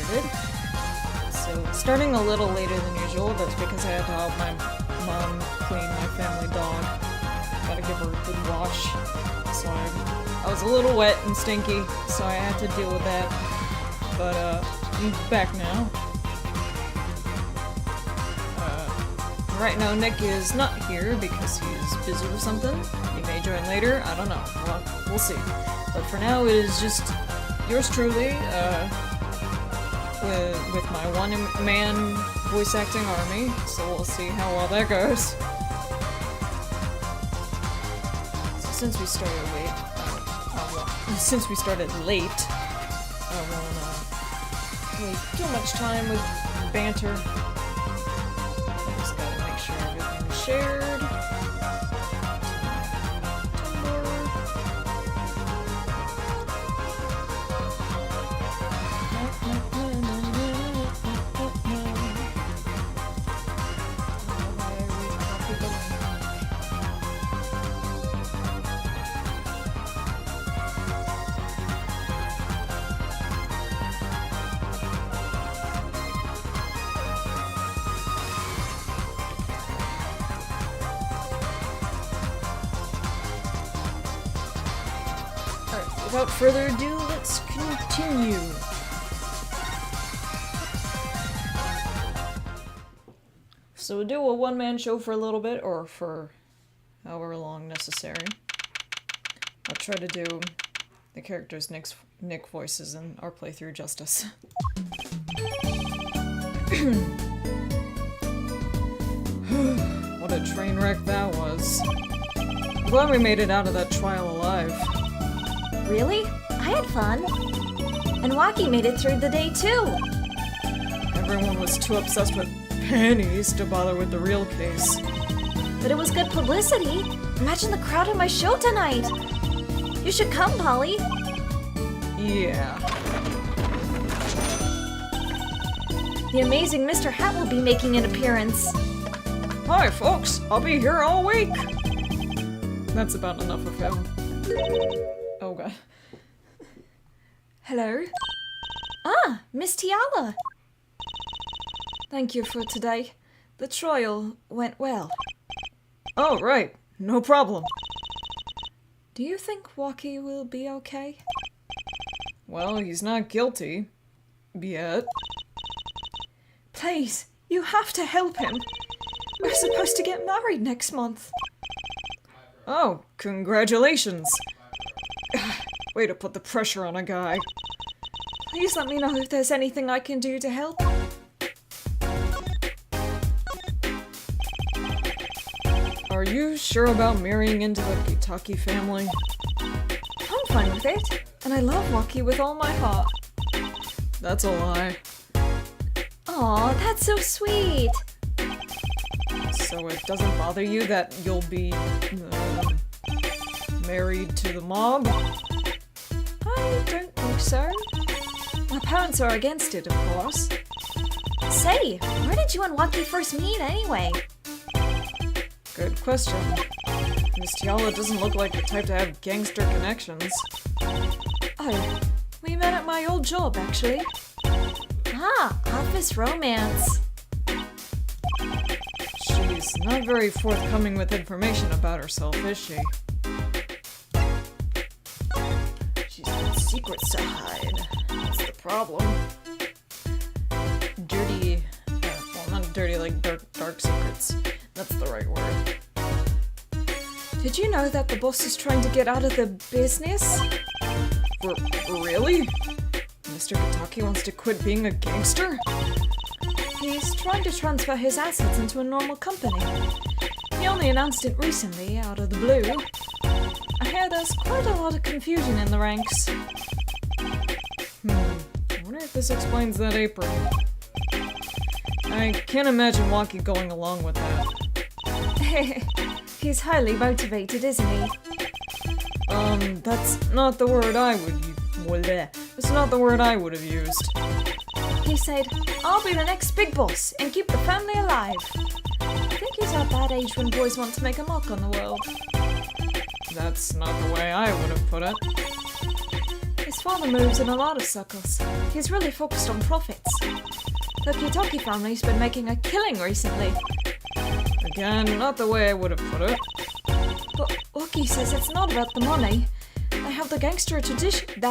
started. So, starting a little later than usual, that's because I had to help my mom clean my family dog. Gotta give her a good wash. So I was a little wet and stinky, so I had to deal with that. But, I'm back now. Right now Nick is not here because he's busy with something. He may join later, I don't know. Well, we'll see. But for now, it is just yours truly, with my one-man voice acting army, so we'll see how well that goes. So since we started late, I won't waste too much time with banter. I just gotta make sure everything's shared. Without further ado, let's continue. So we'll do a one-man show for a little bit, or for however long necessary. I'll try to do the characters Nick voices in our playthrough justice. What a train wreck that was. I'm glad we made it out of that trial alive. Really? I had fun. And Waki made it through the day too. Everyone was too obsessed with pennies to bother with the real case. But it was good publicity. Imagine the crowd at my show tonight. You should come, Polly. Yeah. The amazing Mr. Hat will be making an appearance. Hi, folks. I'll be here all week. That's about enough of him. Oh god. Hello? Ah, Miss Tiala. Thank you for today. The trial went well. Oh, right. No problem. Do you think Waki will be okay? Well, he's not guilty. Yet. Please, you have to help him. We're supposed to get married next month. Oh, congratulations. Way to put the pressure on a guy. Please let me know if there's anything I can do to help. Are you sure about marrying into the Kitaki family? I'm fine with it, and I love Waki with all my heart. That's a lie. Aw, that's so sweet. So it doesn't bother you that you'll be married to the mob? I don't think so. My parents are against it, of course. Say, where did you and Waki first meet anyway? Good question. Miss Tiala doesn't look like the type to have gangster connections. Oh, we met at my old job, actually. Ah, office romance. She's not very forthcoming with information about herself, is she? She's got secrets to hide. That's the problem. Dirty... well, not dirty, like dark secrets. That's the right word. Did you know that the boss is trying to get out of the business? Really? Mr. Kitaki wants to quit being a gangster? He's trying to transfer his assets into a normal company. He only announced it recently, out of the blue. I hear there's quite a lot of confusion in the ranks. I wonder if this explains that apron. I can't imagine Waki going along with that. He's highly motivated, isn't he? That's not the word I would That's not the word I would have used. He said, I'll be the next big boss and keep the family alive. I think he's at that age when boys want to make a mark on the world. That's not the way I would have put it. His father moves in a lot of circles. He's really focused on profits. The Kitaki family's been making a killing recently. Again, not the way I would have put it. But Lucky says it's not about the money. They have the gangster tradition. They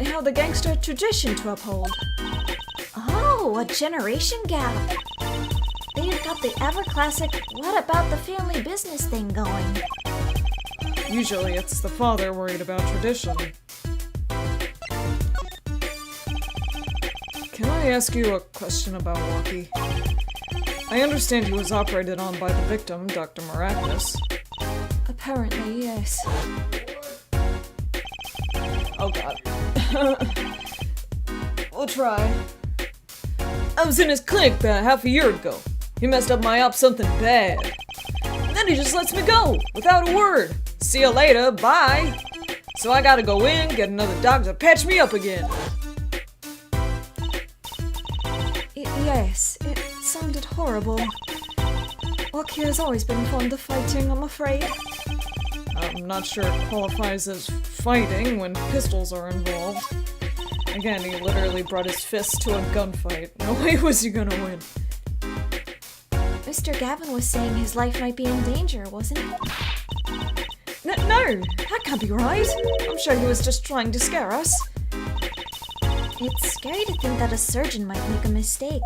have the gangster tradition to uphold. Oh, a generation gap. They've got the ever-classic what about the family business thing going. Usually it's the father worried about tradition. Can I ask you a question about Lucky? I understand he was operated on by the victim, Dr. Maracus. Apparently, yes. Oh god. We'll try. I was in his clinic about half a year ago. He messed up my op something bad. Then he just lets me go, without a word. See you later, bye! So I gotta go in, get another doctor to patch me up again. Yes, it sounded horrible. Lucky has always been fond of fighting, I'm afraid. I'm not sure it qualifies as fighting when pistols are involved. Again, he literally brought his fist to a gunfight. No way was he gonna win. Mr. Gavin was saying his life might be in danger, wasn't he? No, that can't be right. I'm sure he was just trying to scare us. It's scary to think that a surgeon might make a mistake.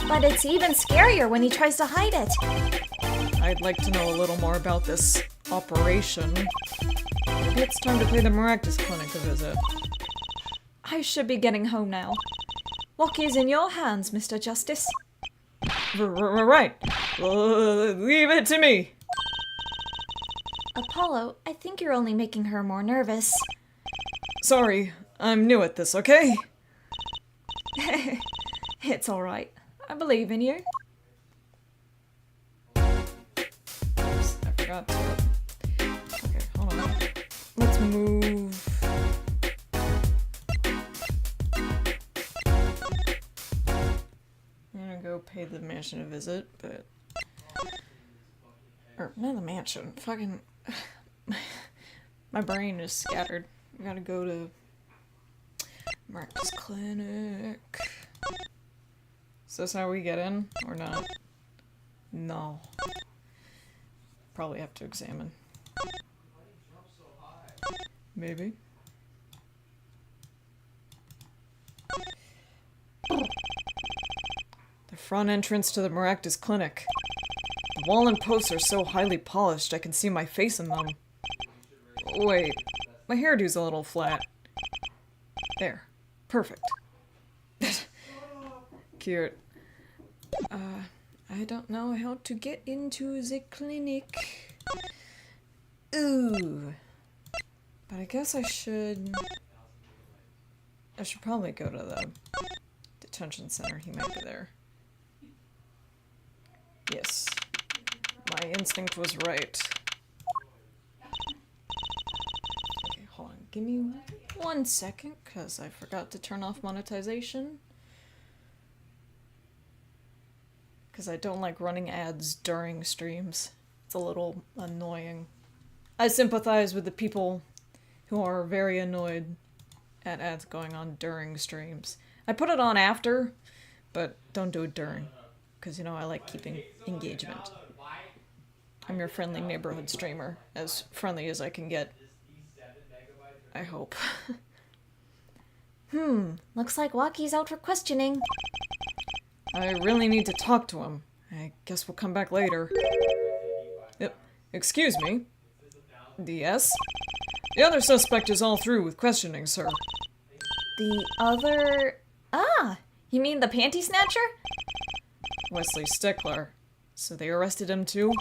But it's even scarier when he tries to hide it. I'd like to know a little more about this operation. Maybe it's time to pay the Maractus Clinic a visit. I should be getting home now. Lucky is in your hands, Mr. Justice. Right. Leave it to me. Apollo, I think you're only making her more nervous. Sorry, I'm new at this, okay? It's alright. I believe in you. Oops, I forgot to... Okay, hold on. Let's move... I'm gonna go pay the mansion a visit, but... Or, not the mansion. Fucking... My brain is scattered. I gotta go to... Marcus Clinic. Is this how we get in, or not? No. Probably have to examine. Maybe. The front entrance to the Maractus Clinic. The wall and posts are so highly polished I can see my face in them. Wait, my hairdo's a little flat. There. Perfect. Cute. I don't know how to get into the clinic. Ooh. But I guess I should probably go to the detention center. He might be there. Yes. My instinct was right. Okay, hold on. Give me 1 second, because I forgot to turn off monetization. Because I don't like running ads during streams. It's a little annoying. I sympathize with the people who are very annoyed at ads going on during streams. I put it on after, but don't do it during. Because, you know, I like keeping engagement. I'm your friendly neighborhood streamer. As friendly as I can get. I hope. Looks like Lucky's out for questioning. I really need to talk to him. I guess we'll come back later. Yep. Excuse me? Yes? The other suspect is all through with questioning, sir. The other... Ah! You mean the panty snatcher? Wesley Stickler. So they arrested him too?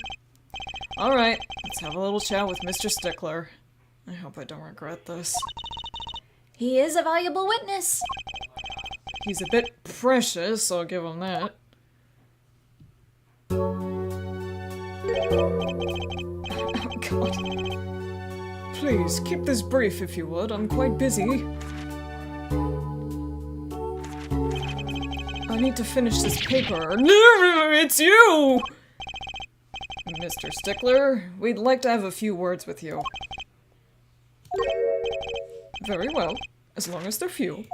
Alright, let's have a little chat with Mr. Stickler. I hope I don't regret this. He is a valuable witness. He's a bit precious, I'll give him that. Oh god. Please, keep this brief if you would, I'm quite busy. I need to finish this paper. No, it's you! Mr. Stickler, we'd like to have a few words with you. Very well, as long as they're few.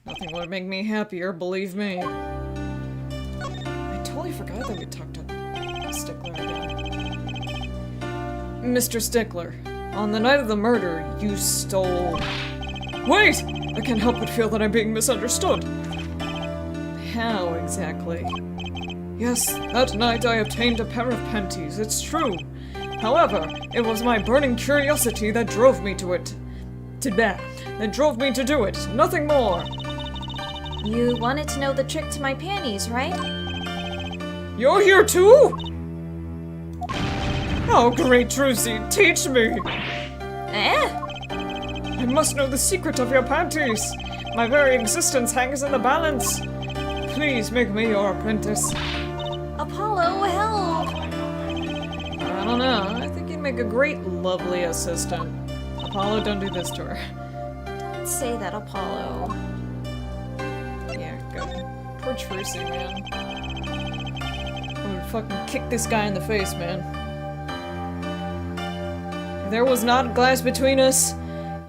Nothing would make me happier, believe me. I totally forgot that we talked to Stickler again. Mr. Stickler, on the night of the murder, you stole... Wait! I can't help but feel that I'm being misunderstood. How exactly? Yes, that night I obtained a pair of panties, it's true. However, it was my burning curiosity that drove me to it. That drove me to do it, nothing more. You wanted to know the trick to my panties, right? You're here too? Oh, great Trucy, teach me! I must know the secret of your panties. My very existence hangs in the balance. Please make me your apprentice. Apollo, help! I don't know, I think you'd make a great, lovely assistant. Apollo, don't do this to her. Don't say that, Apollo. Yeah, good. Poor Trucy, man. I would fucking kick this guy in the face, man. If there was not glass between us,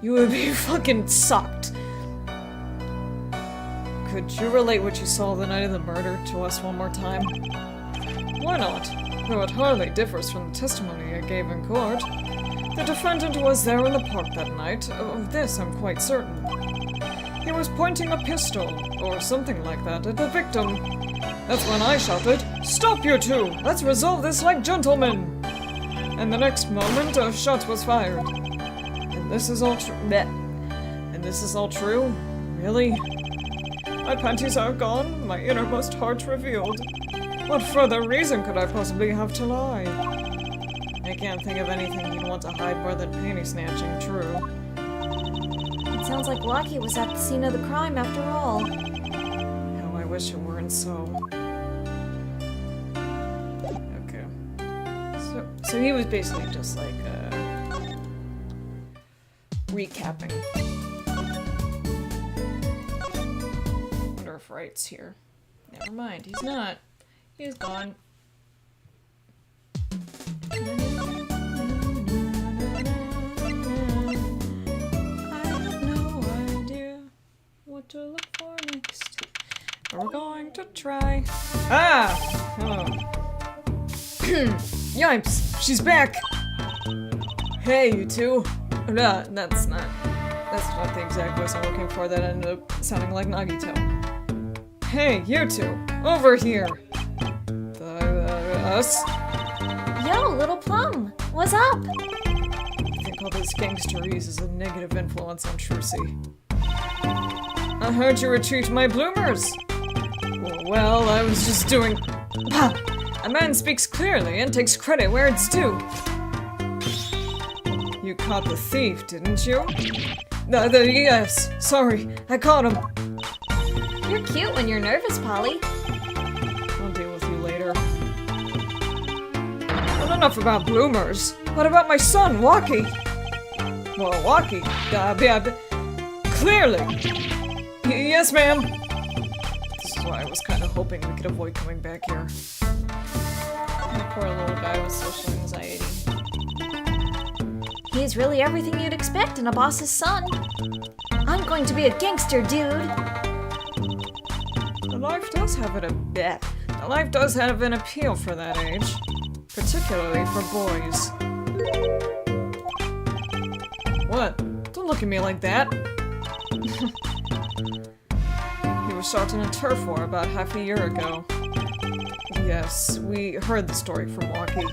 you would be fucking sucked. Could you relate what you saw the night of the murder to us one more time? Why not? Though it hardly differs from the testimony I gave in court. The defendant was there in the park that night. Of this I'm quite certain. He was pointing a pistol, or something like that, at the victim. That's when I shouted, "Stop, you two! Let's resolve this like gentlemen!" And the next moment, a shot was fired. And this is all true. And this is all true? Really? My panties are gone, my innermost heart revealed. What further reason could I possibly have to lie? I can't think of anything you'd want to hide more than panty snatching, true. It sounds like Lucky was at the scene of the crime after all. How I wish it weren't so. Okay. So he was basically just like, recapping. Wonder if Wright's here. Never mind, he's not. He's gone. I have no idea what to look for next. We're going to try. Ah! Hello. Yipes! She's back! Hey, you two. That's not the exact voice I'm looking for. That ended up sounding like Nagito. Hey, you two! Over here! Us? Yo, Little Plum! What's up? I think all this gangsterese is a negative influence on Trucy. I heard you retrieved my bloomers! Well, I was just doing... A man speaks clearly and takes credit where it's due. You caught the thief, didn't you? Yes. Sorry, I caught him. You're cute when you're nervous, Polly. I'll deal with you later. Not enough about bloomers. What about my son, Waki? Well, Waki, clearly. Yes, ma'am. This is why I was kind of hoping we could avoid coming back here. The poor little guy with social anxiety. He's really everything you'd expect in a boss's son. I'm going to be a gangster, dude. Life does have an appeal for that age, particularly for boys. What? Don't look at me like that. He was shot in a turf war about half a year ago. Yes, we heard the story from Waki.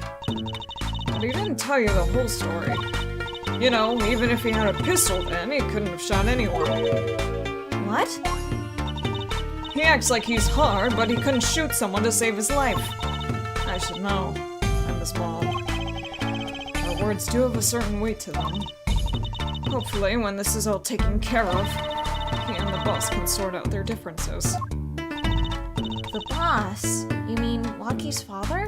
But he didn't tell you the whole story. You know, even if he had a pistol then, he couldn't have shot anyone. What? He acts like he's hard, but he couldn't shoot someone to save his life. I should know. I'm his mom. Our words do have a certain weight to them. Hopefully, when this is all taken care of, he and the boss can sort out their differences. The boss? You mean Waki's father?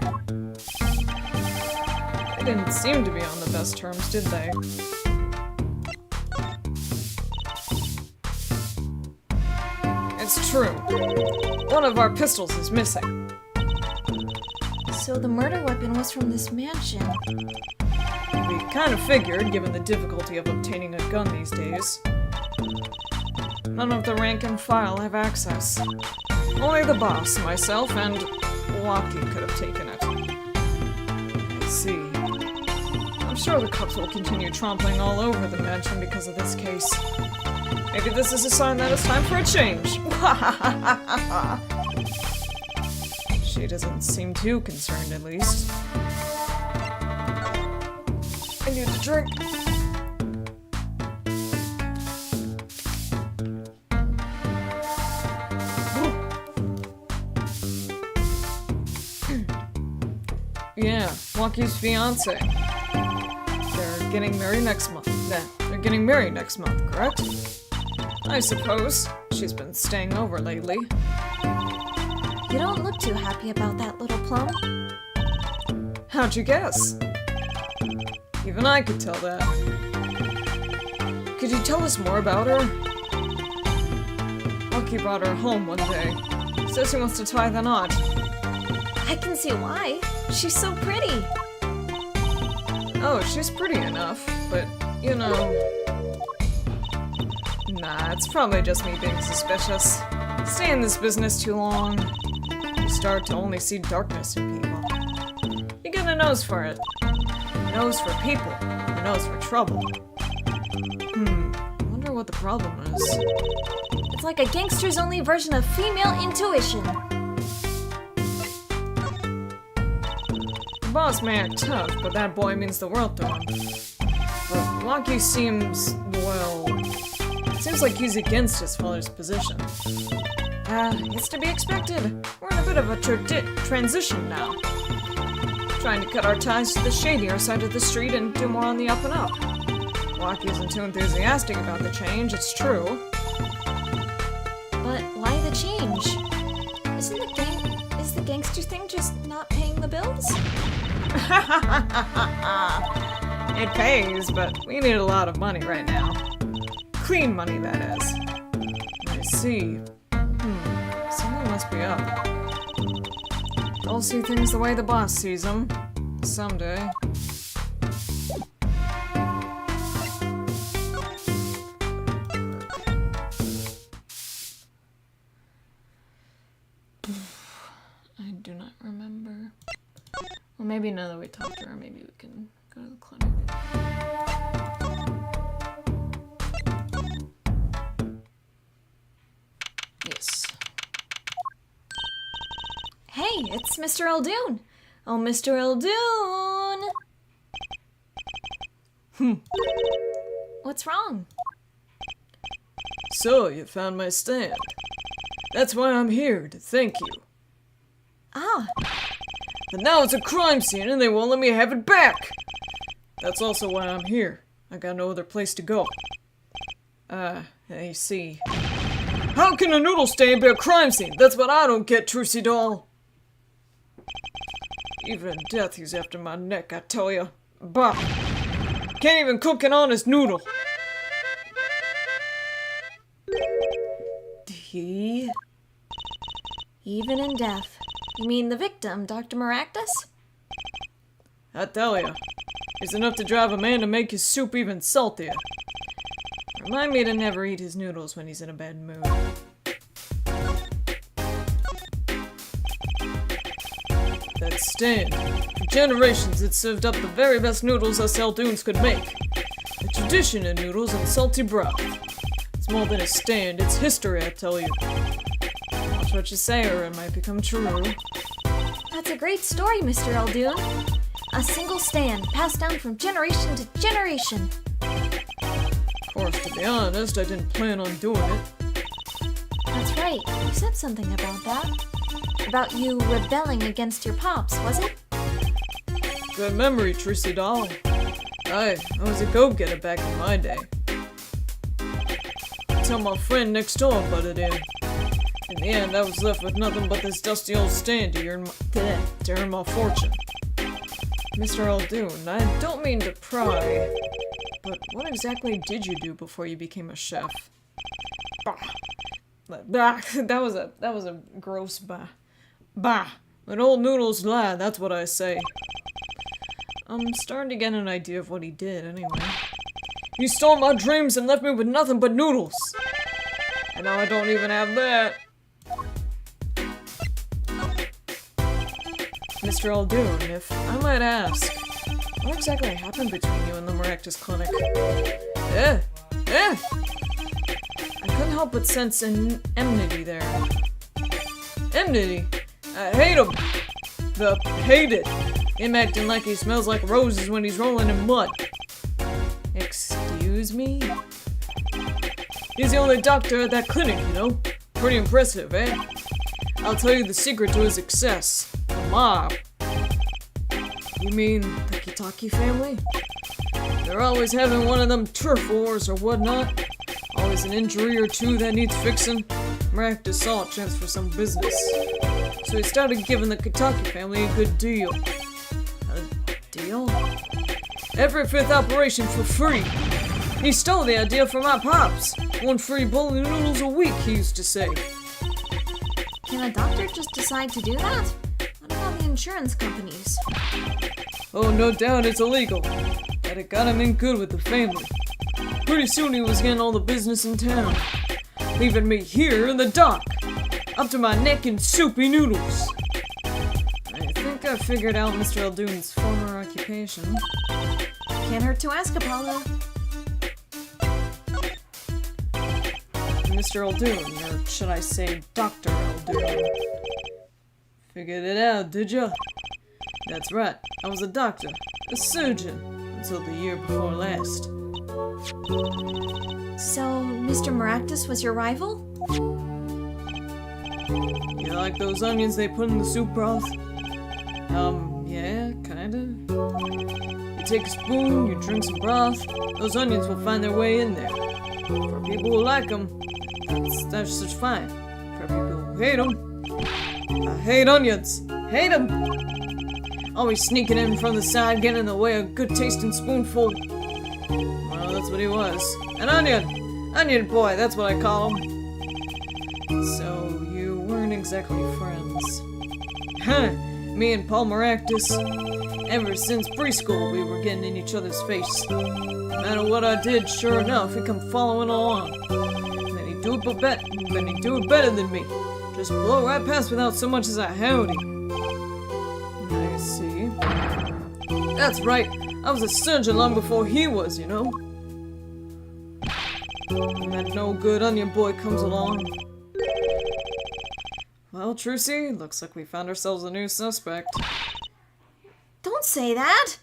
They didn't seem to be on the best terms, did they? It's true. One of our pistols is missing. So the murder weapon was from this mansion. We kind of figured, given the difficulty of obtaining a gun these days. None of the rank and file have access. Only the boss, myself, and Lucky could have taken it. I see. I'm sure the cops will continue trampling all over the mansion because of this case. Maybe this is a sign that it's time for a change. She doesn't seem too concerned, at least. I need a drink. Yeah, Lucky's fiance. They're getting married next month. They're getting married next month, correct? I suppose. She's been staying over lately. You don't look too happy about that, little plum. How'd you guess? Even I could tell that. Could you tell us more about her? Lucky brought her home one day. Says he wants to tie the knot. I can see why. She's so pretty. Oh, she's pretty enough, but, you know... Nah, it's probably just me being suspicious. Stay in this business too long, you start to only see darkness in people. You get a nose for it. A nose for people. A nose for trouble. I wonder what the problem is. It's like a gangster's only version of female intuition. The boss may act tough, but that boy means the world to him. But Lucky seems, well... Seems like he's against his father's position. It's to be expected. We're in a bit of a transition now. Trying to cut our ties to the shadier side of the street and do more on the up and up. Lucky isn't too enthusiastic about the change, it's true. But why the change? Is the gangster thing just not paying the bills? It pays, but we need a lot of money right now. Clean money, that is. I see. Something must be up. I'll see things the way the boss sees them. Someday. I do not remember. Well, maybe now that we talked to her, maybe we can go to the clinic. Yes. Hey, it's Mr. Eldoon. Oh, Mr. Eldoon! What's wrong? So, you found my stand. That's why I'm here, to thank you. Ah. But now it's a crime scene and they won't let me have it back! That's also why I'm here. I got no other place to go. I see. How can a noodle stand be a crime scene? That's what I don't get, Trucy doll. Even in death, he's after my neck, I tell ya. Bah! Can't even cook an honest noodle. He? Even in death. You mean the victim, Dr. Maractus? I tell ya. It's enough to drive a man to make his soup even saltier. Remind me to never eat his noodles when he's in a bad mood. That stand. For generations, it served up the very best noodles us Eldoons could make. A tradition in noodles and salty broth. It's more than a stand, it's history, I tell you. Watch what you say or it might become true. That's a great story, Mr. Eldoon. A single stand, passed down from generation to generation. Of course, to be honest, I didn't plan on doing it. That's right, you said something about that. About you rebelling against your pops, was it? Good memory, Trucy doll. I was a go-getter back in my day. Until my friend next door butted in. In the end, I was left with nothing but this dusty old stand to earn my fortune. Mr. Eldoon, I don't mean to pry, but what exactly did you do before you became a chef? Bah. That was a gross bah. Bah. When old noodles lie, that's what I say. I'm starting to get an idea of what he did, anyway. He stole my dreams and left me with nothing but noodles. And now I don't even have that. Mr. Aldoon, if I might ask, what exactly happened between you and the Maractus Clinic? I couldn't help but sense an enmity there. Enmity? I hate him! Hate it! Him acting like he smells like roses when he's rolling in mud. Excuse me? He's the only doctor at that clinic, you know? Pretty impressive, eh? I'll tell you the secret to his success. The mob. You mean the Kitaki family? They're always having one of them turf wars or whatnot. Always an injury or two that needs fixing. Maractus saw a chance for some business. So he started giving the Kitaki family a good deal. A deal? Every fifth operation for free. He stole the idea from my pops. One free bowl of noodles a week, he used to say. Can a doctor just decide to do that? What about the insurance companies? Oh, no doubt it's illegal. But it got him in good with the family. Pretty soon he was getting all the business in town. Leaving me here in the dock. Up to my neck in soupy noodles. I think I figured out Mr. Aldoon's former occupation. Can't hurt to ask, Apollo. Mr. Aldoon, or should I say Dr. Aldoon. Figured it out, did ya? That's right, I was a doctor, a surgeon, until the year before last. So, Mr. Maractus was your rival? You like those onions they put in the soup broth? Yeah, kinda. You take a spoon, you drink some broth, those onions will find their way in there. For people who like them, that's just fine. For people who hate them, I hate onions. Hate them! Always sneaking in from the side, getting in the way of a good tasting spoonful. Well, that's what he was. An onion! Onion boy, that's what I call him. So, you weren't exactly friends. Huh, me and Paul Maractus. Ever since preschool, we were getting in each other's face. No matter what I did, sure enough, he'd come following along. And then he'd do it better than me. Just blow right past without so much as a howdy. I see. That's right, I was a surgeon long before he was, you know. And that no good onion boy comes along. Well, Trucy, looks like we found ourselves a new suspect. Don't say that!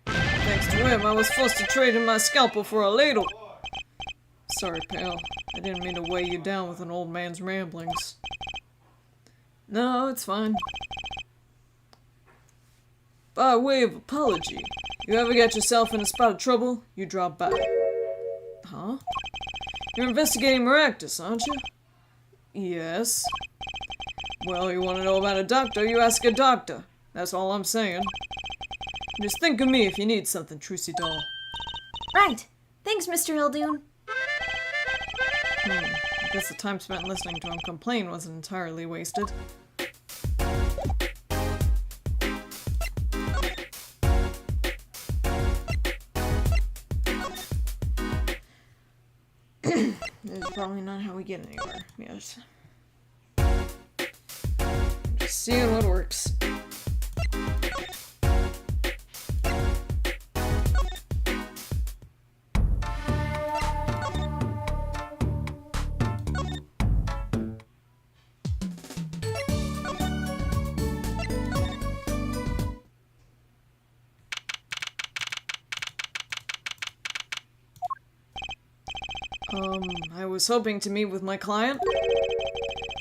Thanks to him, I was forced to trade in my scalpel for a ladle. Sorry, pal. I didn't mean to weigh you down with an old man's ramblings. No, it's fine. By way of apology, you ever get yourself in a spot of trouble, you drop by. Huh? You're investigating Maractus, aren't you? Yes. Well, you want to know about a doctor, you ask a doctor. That's all I'm saying. Just think of me if you need something, Trucy doll. Right. Thanks, Mr. Aldoon. I guess the time spent listening to him complain wasn't entirely wasted. This is probably not how we get anywhere. Yes. Just seeing what works. I was hoping to meet with my client.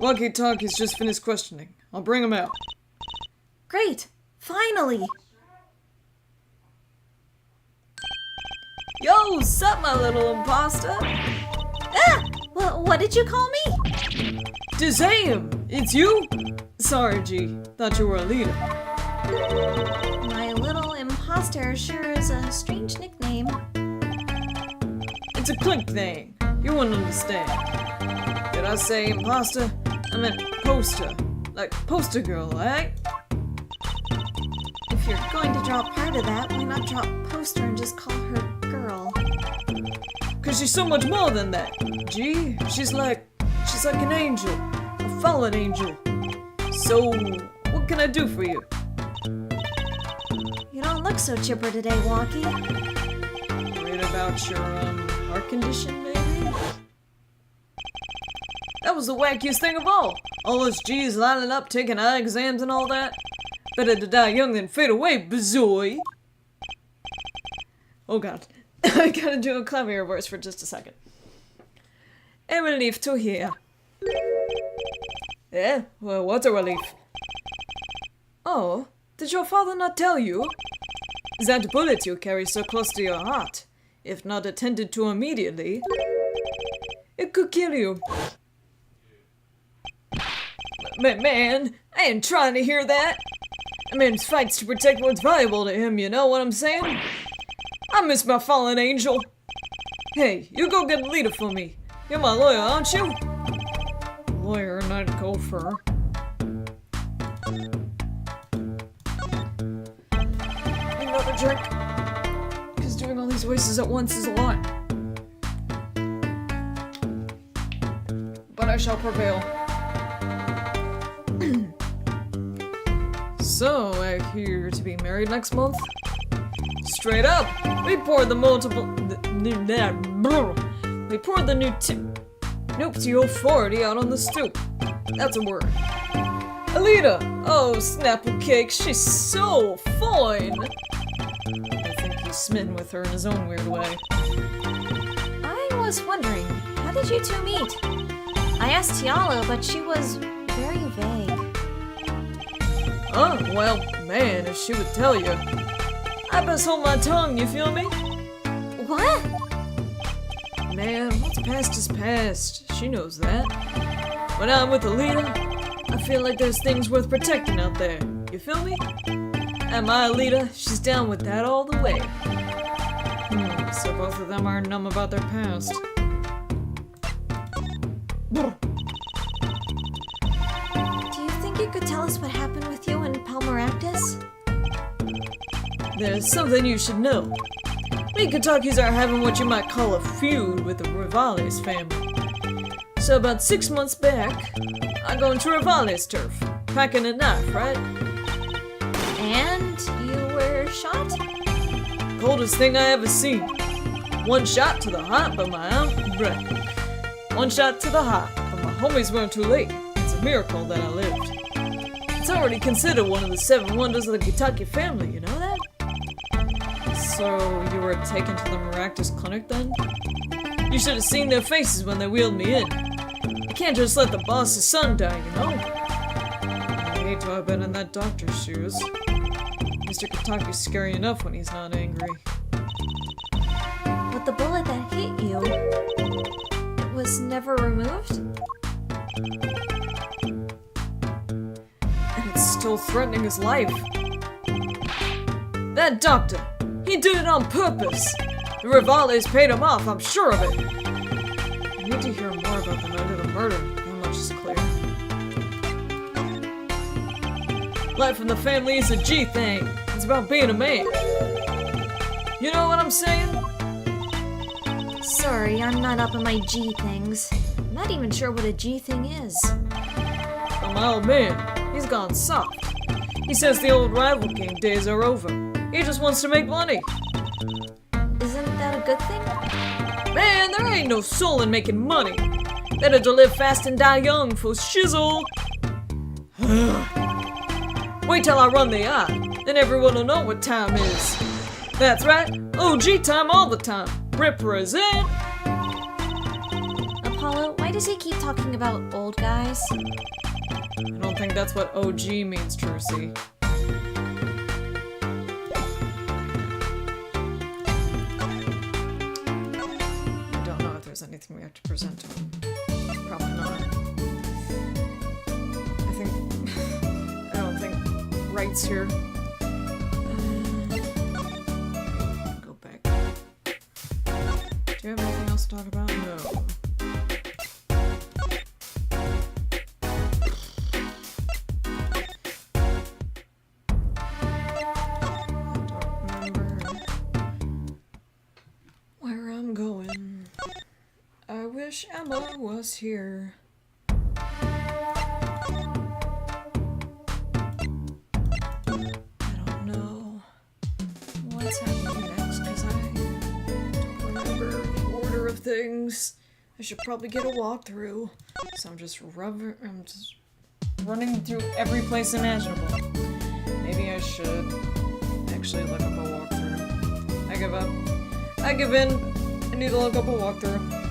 Walkie Talkie's just finished questioning. I'll bring him out. Great! Finally! Yo, sup, my little imposter? Ah! Well, what did you call me? Dizam! It's you? Sorry, G. Thought you were a leader. My little imposter sure is a strange nickname. It's a click thing. You wouldn't understand. Did I say imposter? I meant poster. Like poster girl, right? If If you're going to draw part of that, why not draw a poster and just call her girl? Cause she's so much more than that. Gee, she's like an angel. A fallen angel. So, what can I do for you? You don't look so chipper today, Walkie. Worried about your, heart condition, maybe? That was the wackiest thing of all. All those G's lining up, taking eye exams and all that. Better to die young than fade away, bazoy. Oh god. I gotta do a clavier voice for just a second. A relief to hear. Yeah? Well, what's a relief? Oh, did your father not tell you? That bullet you carry so close to your heart, if not attended to immediately, it could kill you. Man, I ain't trying to hear that. A man fights to protect what's valuable to him, you know what I'm saying? I miss my fallen angel. Hey, you go get Lita for me. You're my lawyer, aren't you? Lawyer, not gopher. Another drink. Because doing all these voices at once is a lot. But I shall prevail. So, I hear to be married next month? Straight up! We poured the nuptial 40 out on the stoop. That's a word. Alita! Oh, Snapple Cake, she's so fine! I think he's smitten with her in his own weird way. I was wondering, how did you two meet? I asked Tiala, but she was very vague. Oh, well, man, if she would tell you. I best hold my tongue, you feel me? What? Man, what's past is past. She knows that. When I'm with Alita, I feel like there's things worth protecting out there. You feel me? And my Alita, she's down with that all the way. So both of them are numb about their past. Do you think you could tell us what happened with you and Palmeractus? There's something you should know. We Kentuckys are having what you might call a feud with the Rivales family. So about 6 months back, I go into Rivales turf, packing a knife, right? And you were shot? Coldest thing I ever seen. One shot to the heart, but my One shot to the heart, but my homies weren't too late. It's a miracle that I lived. It's already considered one of the 7 wonders of the Kentucky family, you know that? So, you were taken to the Maractus clinic then? You should have seen their faces when they wheeled me in. You can't just let the boss's son die, you know? I hate to have been in that doctor's shoes. Mr. Kentucky's scary enough when he's not angry. But the bullet that hit you, it was never removed? And it's still threatening his life. That doctor! He did it on purpose! The Rivales paid him off, I'm sure of it! I need to hear more about the night of the murder, that much is clear. Life in the family is a G thing. It's about being a man. You know what I'm saying? Sorry, I'm not up on my G things. I'm not even sure what a G thing is. But my old man, he's gone soft. He says the old rival king days are over. He just wants to make money. Isn't that a good thing? Man, there ain't no soul in making money. Better to live fast and die young for shizzle. Wait till I run the eye, then everyone will know what time is. That's right, OG time all the time. Represent! Apollo, why does he keep talking about old guys? I don't think that's what OG means, Trucy. I don't know if there's anything we have to present to him. Probably not. I don't think Wright's here. Go back. Do you have anything else to talk about? No. wish Emma was here. I don't know what's happening next because I don't remember the order of things. I should probably get a walkthrough. So I'm just running through every place imaginable. Maybe I should actually look up a walkthrough. I give up. I give in. I need to look up a walkthrough.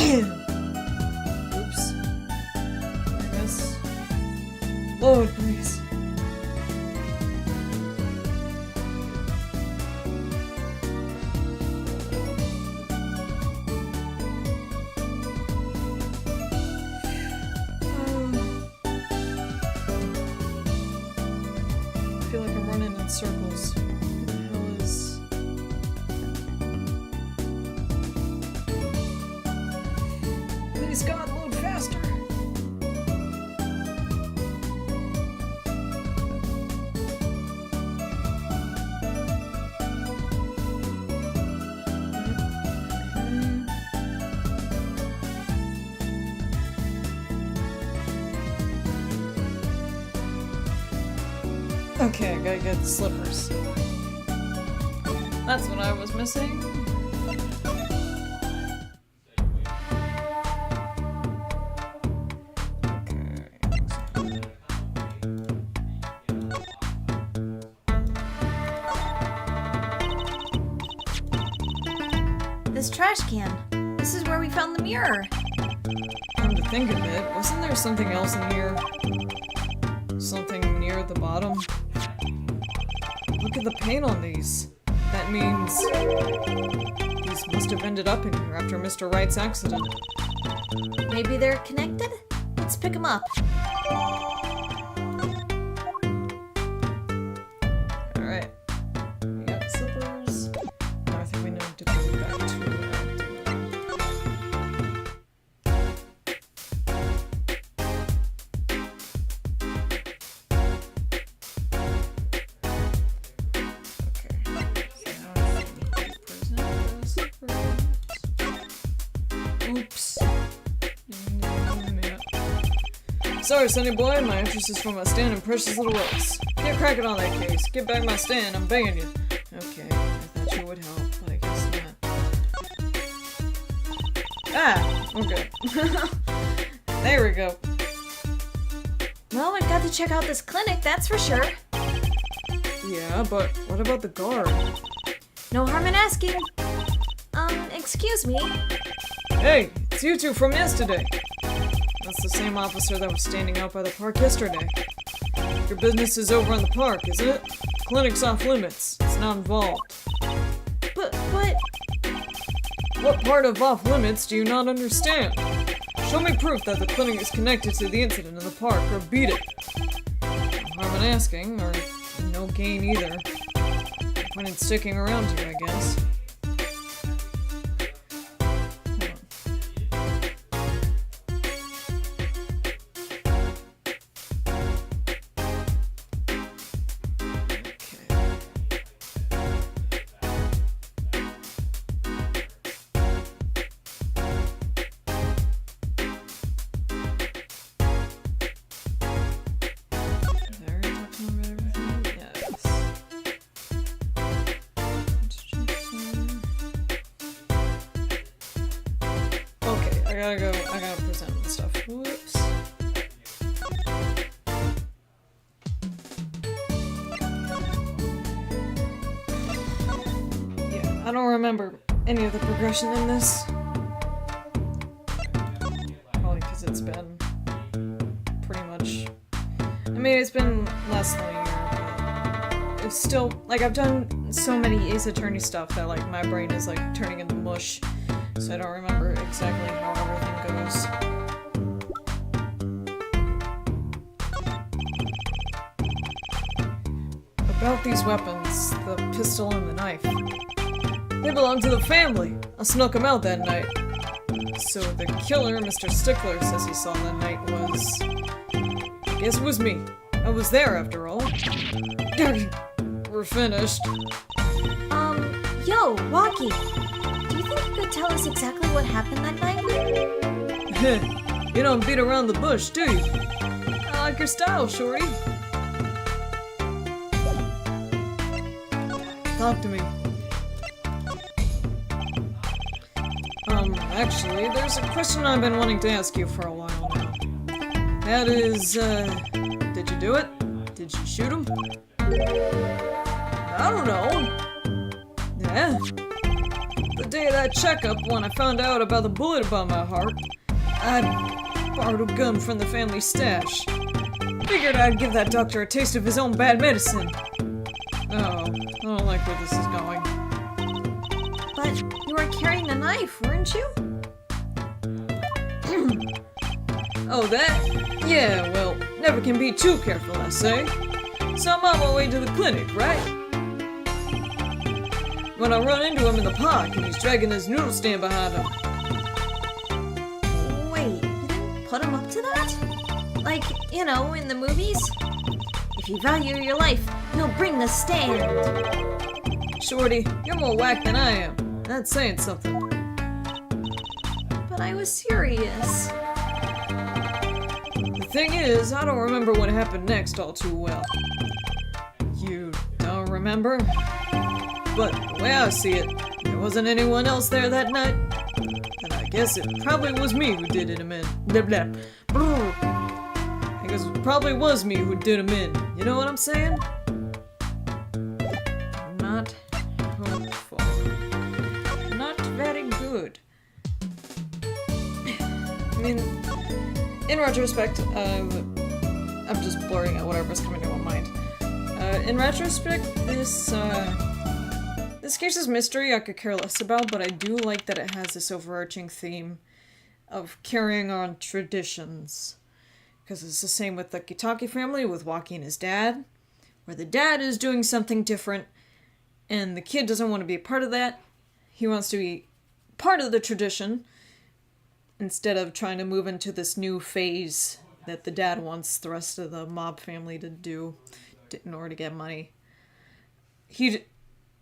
Oops. I guess. Load, please. I feel like I'm running in circles. What the hell is... Please, God, load faster! Okay, I gotta get the slippers. That's what I was missing. This trash can. This is where we found the mirror. Come to think of it, wasn't there something else in here? Something near the bottom? Look at the paint on these. That means these must have ended up in here after Mr. Wright's accident. Maybe they're connected? Let's pick them up. Alright. We got the slippers. Now I think we need to go back to oops. Sorry, Sonny boy, my interest is for my stand and precious little ropes. Get cracking on that case. Get back my stand, I'm begging you. Okay, I thought you would help, but I guess not. Ah! Okay. There we go. Well, we've got to check out this clinic, that's for sure. Yeah, but what about the guard? No harm in asking. Excuse me. Hey, it's you two from yesterday. That's the same officer that was standing out by the park yesterday. Your business is over in the park, isn't it? Clinic's off limits. It's not involved. But... What part of off limits do you not understand? Show me proof that the clinic is connected to the incident in the park, or beat it. No harm in asking, or no gain either. No point in sticking around here, I guess. I gotta present the stuff. Whoops. Yeah, I don't remember any of the progression in this. I mean, it's been less than a year, but it's still, like, I've done so many Ace Attorney stuff that, like, my brain is, like, turning into mush, so I don't remember exactly how everything goes. About these weapons, the pistol and the knife. They belong to the family. I snuck them out that night. So the killer, Mr. Stickler, says he saw that night was... I guess it was me. I was there after all. We're finished. Yo, Walkie. Do you think you could tell us exactly what happened that night? You don't beat around the bush, do you? I like your style, shorty. Talk to me. Actually, there's a question I've been wanting to ask you for a while now. That is, did you do it? Did you shoot him? I don't know. Yeah? The day of that checkup, when I found out about the bullet above my heart, I borrowed a gun from the family stash. Figured I'd give that doctor a taste of his own bad medicine. Oh, I don't like where this is going. But you were carrying a knife, weren't you? Oh, that? Yeah, well, never can be too careful, I say. So I'm on my way to the clinic, right? When I run into him in the park and he's dragging his noodle stand behind him. Wait, you didn't put him up to that? Like, you know, in the movies? If you value your life, you'll bring the stand. Shorty, you're more whack than I am. That's saying something. But I was serious. The thing is, I don't remember what happened next all too well. You don't remember? But the way I see it, there wasn't anyone else there that night. And I guess it probably was me who did him in. Blah, blah. Brr. I guess it probably was me who did him in. You know what I'm saying? Not hopeful. Not very good. I mean, in retrospect, I'm just blurring out whatever's coming to my mind. In retrospect, this case is mystery I could care less about, but I do like that it has this overarching theme of carrying on traditions. Because it's the same with the Kitaki family, with Waki and his dad, where the dad is doing something different, and the kid doesn't want to be a part of that. He wants to be part of the tradition, instead of trying to move into this new phase that the dad wants the rest of the mob family to do in order to get money.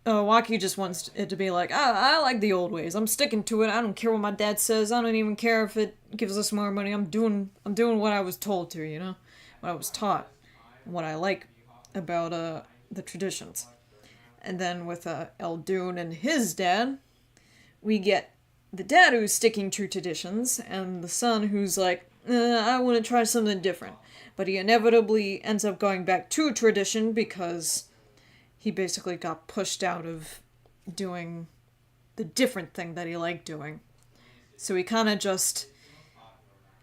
Waki just wants it to be like, I like the old ways. I'm sticking to it. I don't care what my dad says. I don't even care if it gives us more money. I'm doing what I was told to, you know? What I was taught. What I like about the traditions. And then with Eldoon and his dad, we get the dad who's sticking to traditions, and the son who's like, I want to try something different. But he inevitably ends up going back to tradition because he basically got pushed out of doing the different thing that he liked doing. So he kind of just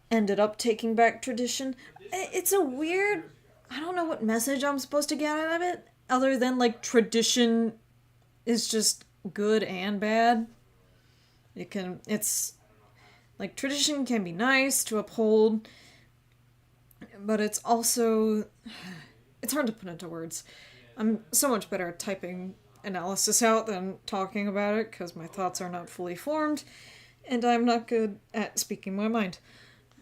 ended up taking back tradition. It's a weird... I don't know what message I'm supposed to get out of it, other than, like, tradition is just good and bad. It's, like, tradition can be nice to uphold, but it's also, it's hard to put into words. I'm so much better at typing analysis out than talking about it, because my thoughts are not fully formed, and I'm not good at speaking my mind.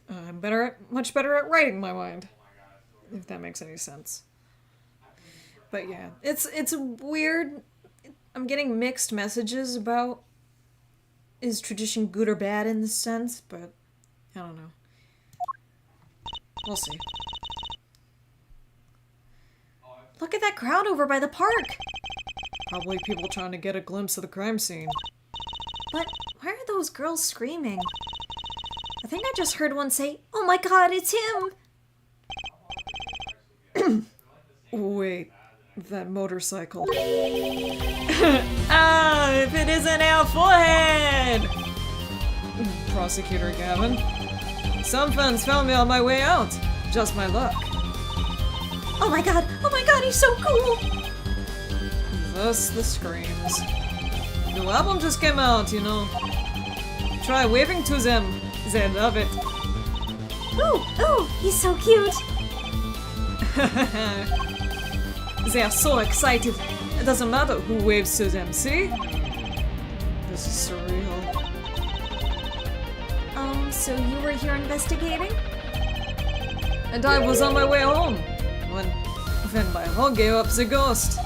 I'm much better at writing my mind, if that makes any sense. But yeah, it's a weird, I'm getting mixed messages about is tradition good or bad in this sense, but I don't know. We'll see. Look at that crowd over by the park! Probably people trying to get a glimpse of the crime scene. But why are those girls screaming? I think I just heard one say, "Oh my god, it's him!" Wait, that motorcycle. Ah, if it isn't our forehead! Prosecutor Gavin. Some fans found me on my way out. Just my luck. Oh my god, he's so cool! Thus the screams. New album just came out, you know. Try waving to them. They love it. Ooh, he's so cute! They are so excited. It doesn't matter who waves to them, see? This is surreal. So you were here investigating? And I was on my way home when my hog gave up the ghost.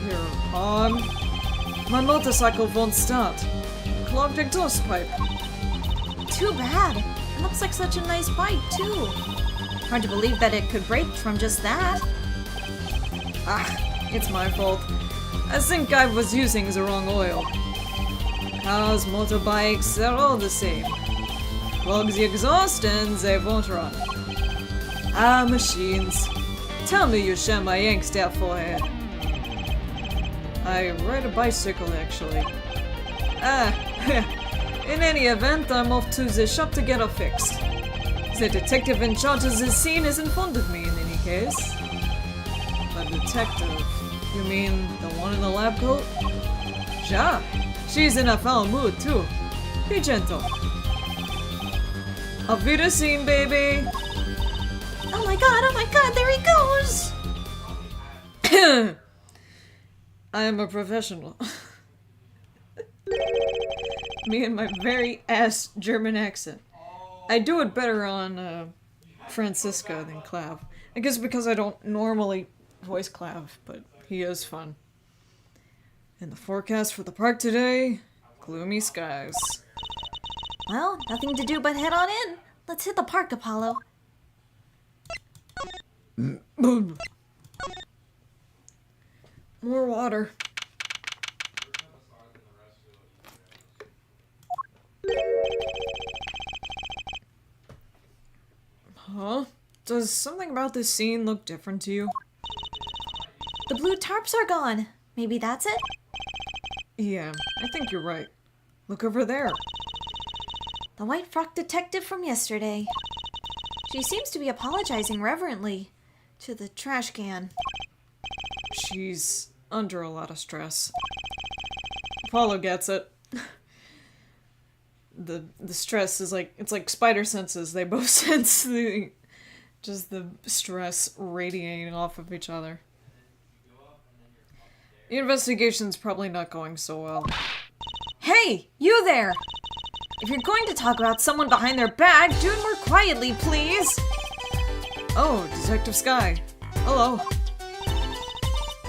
Here, my motorcycle won't start. Clogged exhaust pipe. Too bad. It looks like such a nice bike, too. Hard to believe that it could break from just that. It's my fault. I think I was using the wrong oil. Cars, motorbikes, they're all the same. Plug the exhaust and they won't run. Machines. Tell me you share my angst out forehead. I ride a bicycle, actually. In any event, I'm off to the shop to get her fixed. The detective in charge of this scene is in front of me, in any case. The detective? You mean the one in the lab coat? Ja, she's in a foul mood, too. Be gentle. Auf Wiedersehen, baby! Oh my god, there he goes! I am a professional. Me and my very ass German accent. I do it better on Francisca than Clav. I guess because I don't normally voice Clav, but he is fun. And the forecast for the park today? Gloomy skies. Well, nothing to do but head on in. Let's hit the park, Apollo. More water. Huh? Does something about this scene look different to you? The blue tarps are gone. Maybe that's it? Yeah, I think you're right. Look over there. The white frock detective from yesterday. She seems to be apologizing reverently to the trash can. She's under a lot of stress. Apollo gets it. The stress is like, it's like spider senses. They both sense the stress radiating off of each other. The investigation's probably not going so well. Hey, you there! If you're going to talk about someone behind their back, do it more quietly, please! Oh, Detective Sky. Hello.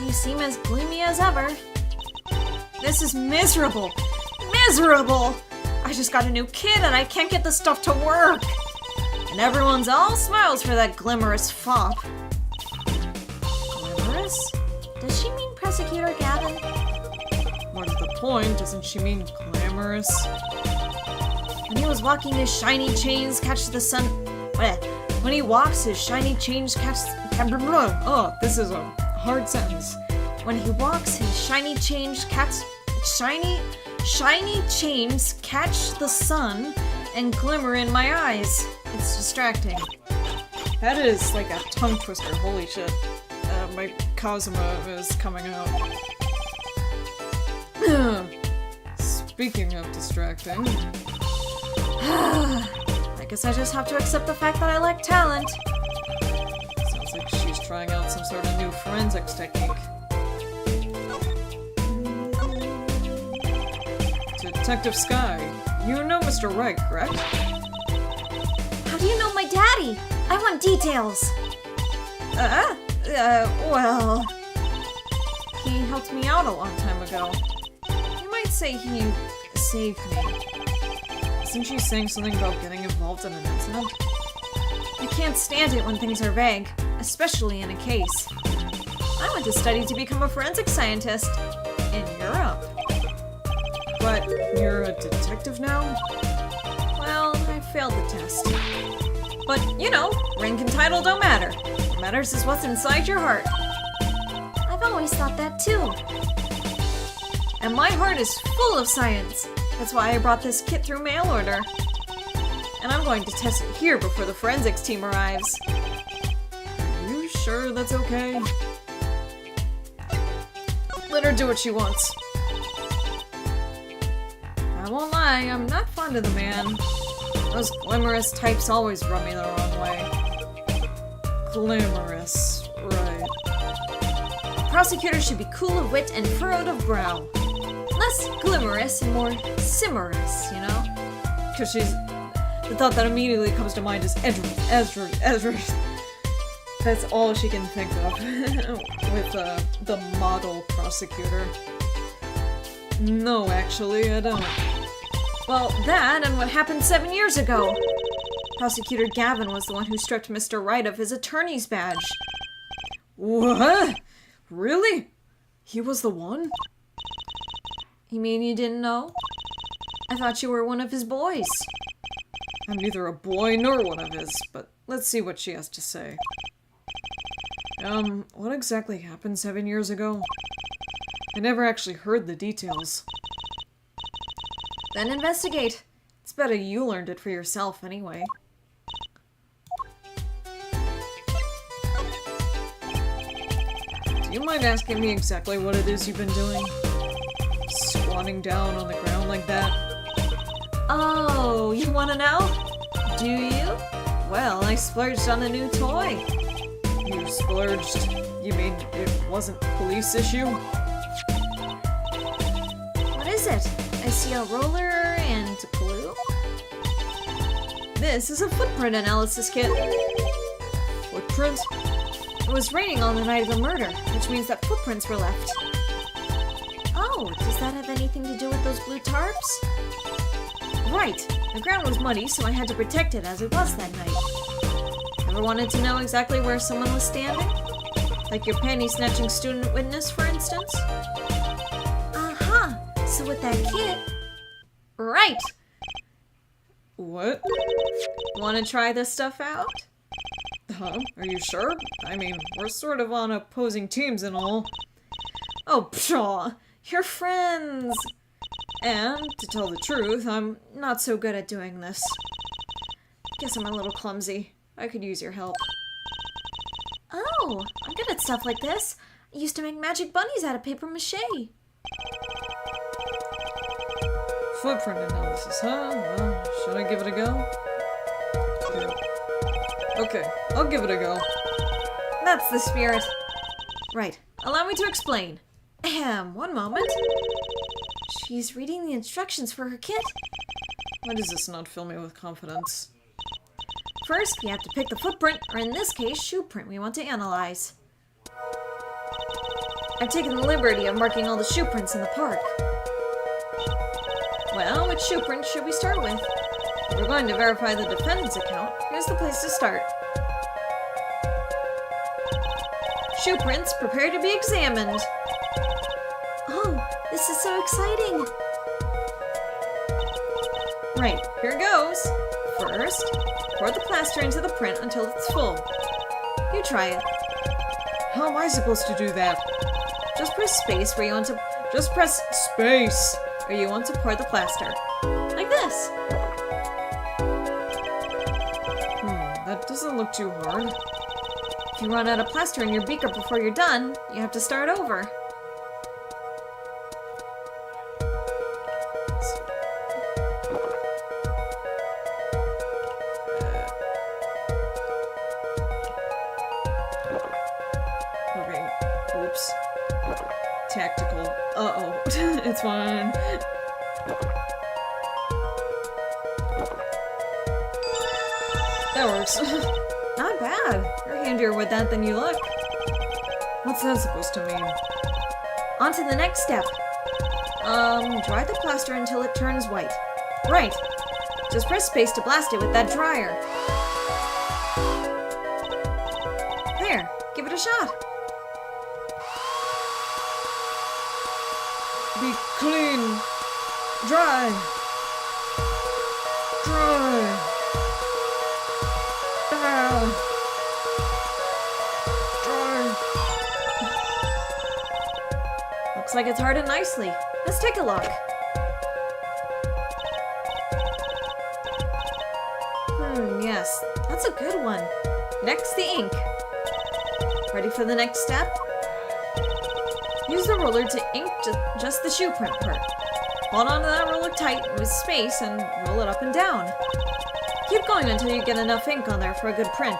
You seem as gloomy as ever. This is miserable! Miserable! I just got a new kid and I can't get the stuff to work! And everyone's all smiles for that glimmerous fop. Glimmerous? Does she mean Prosecutor Gavin? More to the point, doesn't she mean glamorous? When he was walking, his shiny chains catch the sun. When he walks, his shiny chains catch. Oh, this is a hard sentence. When he walks, his shiny chains catch. Shiny chains catch the sun and glimmer in my eyes. It's distracting. That is like a tongue twister. Holy shit. My Cosmo is coming out. Speaking of distracting. I guess I just have to accept the fact that I lack talent. Sounds like she's trying out some sort of new forensics technique. Detective Sky, you know Mr. Wright, correct? How do you know my daddy? I want details. Well... He helped me out a long time ago. You might say he saved me. Isn't she saying something about getting involved in an incident? I can't stand it when things are vague, especially in a case. I went to study to become a forensic scientist in Europe. But you're a detective now? Well, I failed the test. But, you know, rank and title don't matter. What matters is what's inside your heart. I've always thought that too. And my heart is full of science. That's why I brought this kit through mail order. And I'm going to test it here before the forensics team arrives. Are you sure that's okay? Let her do what she wants. I won't lie, I'm not fond of the man. Those glamorous types always rub me the wrong way. Glamorous, right. Prosecutor should be cool of wit and furrowed of brow. Less glimmerous and more simmerous, you know? Because she's... The thought that immediately comes to mind is Ezra. That's all she can think of with the model prosecutor. No, actually, I don't. Well, that and what happened 7 years ago. Prosecutor Gavin was the one who stripped Mr. Wright of his attorney's badge. What? Really? He was the one? You mean you didn't know? I thought you were one of his boys. I'm neither a boy nor one of his, but let's see what she has to say. What exactly happened 7 years ago? I never actually heard the details. Then investigate. It's better you learned it for yourself anyway. Do you mind asking me exactly what it is you've been doing? Squatting down on the ground like that? Oh, you want to know? Do you? Well, I splurged on a new toy. You splurged? You mean it wasn't a police issue? What is it? I see a roller and glue. This is a footprint analysis kit. Footprint? It was raining on the night of the murder, which means that footprints were left. Oh, does that have anything to do with those blue tarps? Right. The ground was muddy, so I had to protect it as it was that night. Ever wanted to know exactly where someone was standing? Like your panty-snatching student witness, for instance? Uh-huh. So with that kit... Right! What? Want to try this stuff out? Huh? Are you sure? I mean, we're sort of on opposing teams and all. Oh, pshaw! You're friends! And, to tell the truth, I'm not so good at doing this. Guess I'm a little clumsy. I could use your help. Oh, I'm good at stuff like this. I used to make magic bunnies out of paper mache. Footprint analysis, huh? Well, should I give it a go? Yeah. Okay, I'll give it a go. That's the spirit. Right, allow me to explain. Ahem, one moment. She's reading the instructions for her kit. Why does this not fill me with confidence? First, we have to pick the footprint, or in this case, shoe print we want to analyze. I've taken the liberty of marking all the shoe prints in the park. Well, which shoe print should we start with? If we're going to verify the defendant's account, here's the place to start. Shoe prints, prepare to be examined. Oh, this is so exciting! Right, here goes. First, pour the plaster into the print until it's full. You try it. How am I supposed to do that? Just press space where you want to... Just press space! Where you want to pour the plaster. Like this. That doesn't look too hard. If you run out of plaster in your beaker before you're done, you have to start over. Okay, oops. Tactical. Uh-oh. It's fine. That works. Not bad. You're handier with that than you look. What's that supposed to mean? On to the next step. Dry the plaster until it turns white. Right. Just press space to blast it with that dryer. There. Give it a shot. Be clean. Dry. Dry. Dry. Looks like it's hardened nicely. Let's take a look. Yes. That's a good one. Next, the ink. Ready for the next step? Use the ruler to ink just the shoe print part. Hold onto that ruler tight with space and roll it up and down. Keep going until you get enough ink on there for a good print.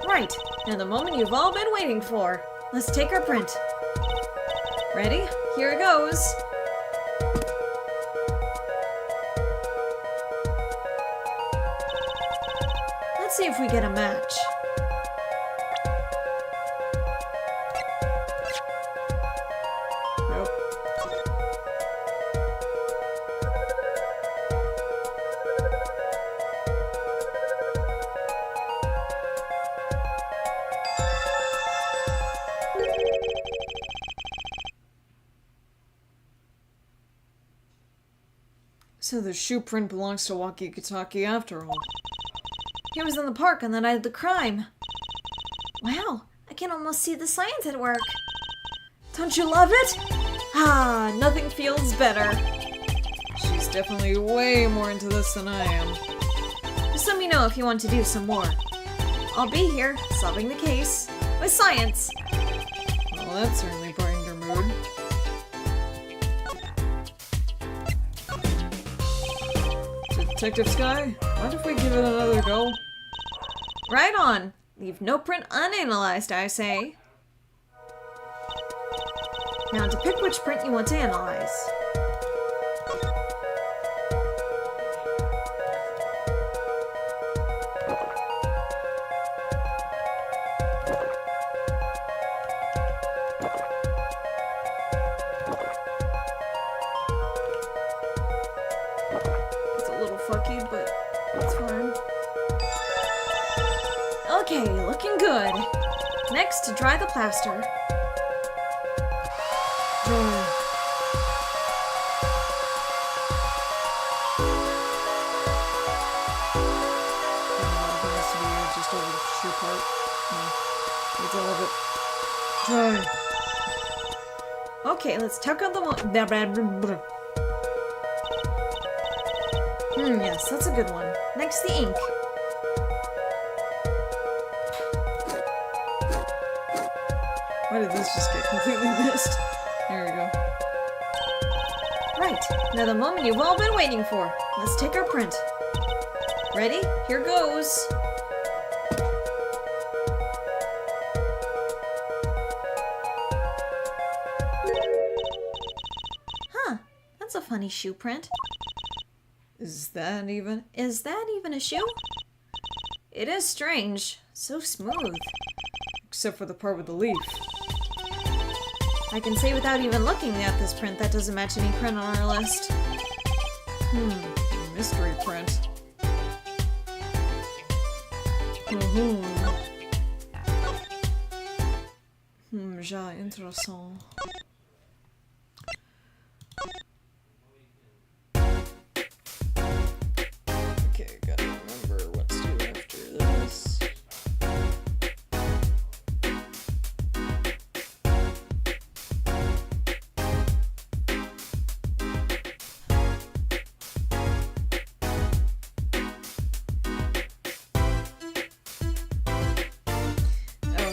Right, now the moment you've all been waiting for. Let's take our print. Ready? Here it goes. Let's see if we get a match. Nope. So the shoe print belongs to Wakikitaki after all. He was in the park on the night of the crime. Wow, I can almost see the science at work. Don't you love it? Ah, nothing feels better. She's definitely way more into this than I am. Just let me know if you want to do some more. I'll be here, solving the case, with science. Well, that certainly brightened her mood. Detective Sky, mind if we give it another go? Right on. Leave no print unanalyzed, I say. Now to pick which print you want to analyze. It's a little fucky, but it's fine. Okay, looking good. Next, to dry the plaster. Dry. Just over the shoe part. No, it's all of it. Dry. Okay, let's tuck out the yes, that's a good one. Next, the ink. Why did this just get completely missed? There we go. Right, now the moment you've all been waiting for. Let's take our print. Ready? Here goes. Huh, that's a funny shoe print. Is that even? Is that even a shoe? It is strange. So smooth. Except for the part with the leaf. I can say without even looking at this print that doesn't match any print on our list. Mystery print. Ja, interessant. Okay, gotta remember what to do after this.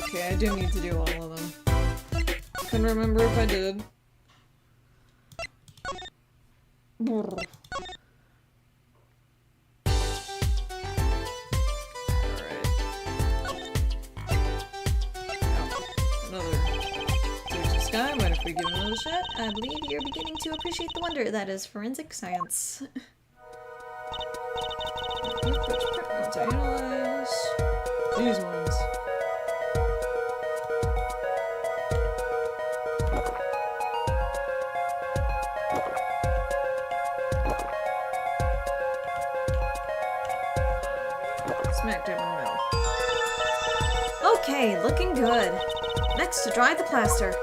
Okay, I do need to do all of them. Couldn't remember if I did. Brr. Alright. Another Detective Sky, mind if we give it another shot? I believe you're beginning to appreciate the wonder that is forensic science. Which print want to analyze? These ones. Smack dab in the middle. Okay, looking good. Next, to dry the plaster.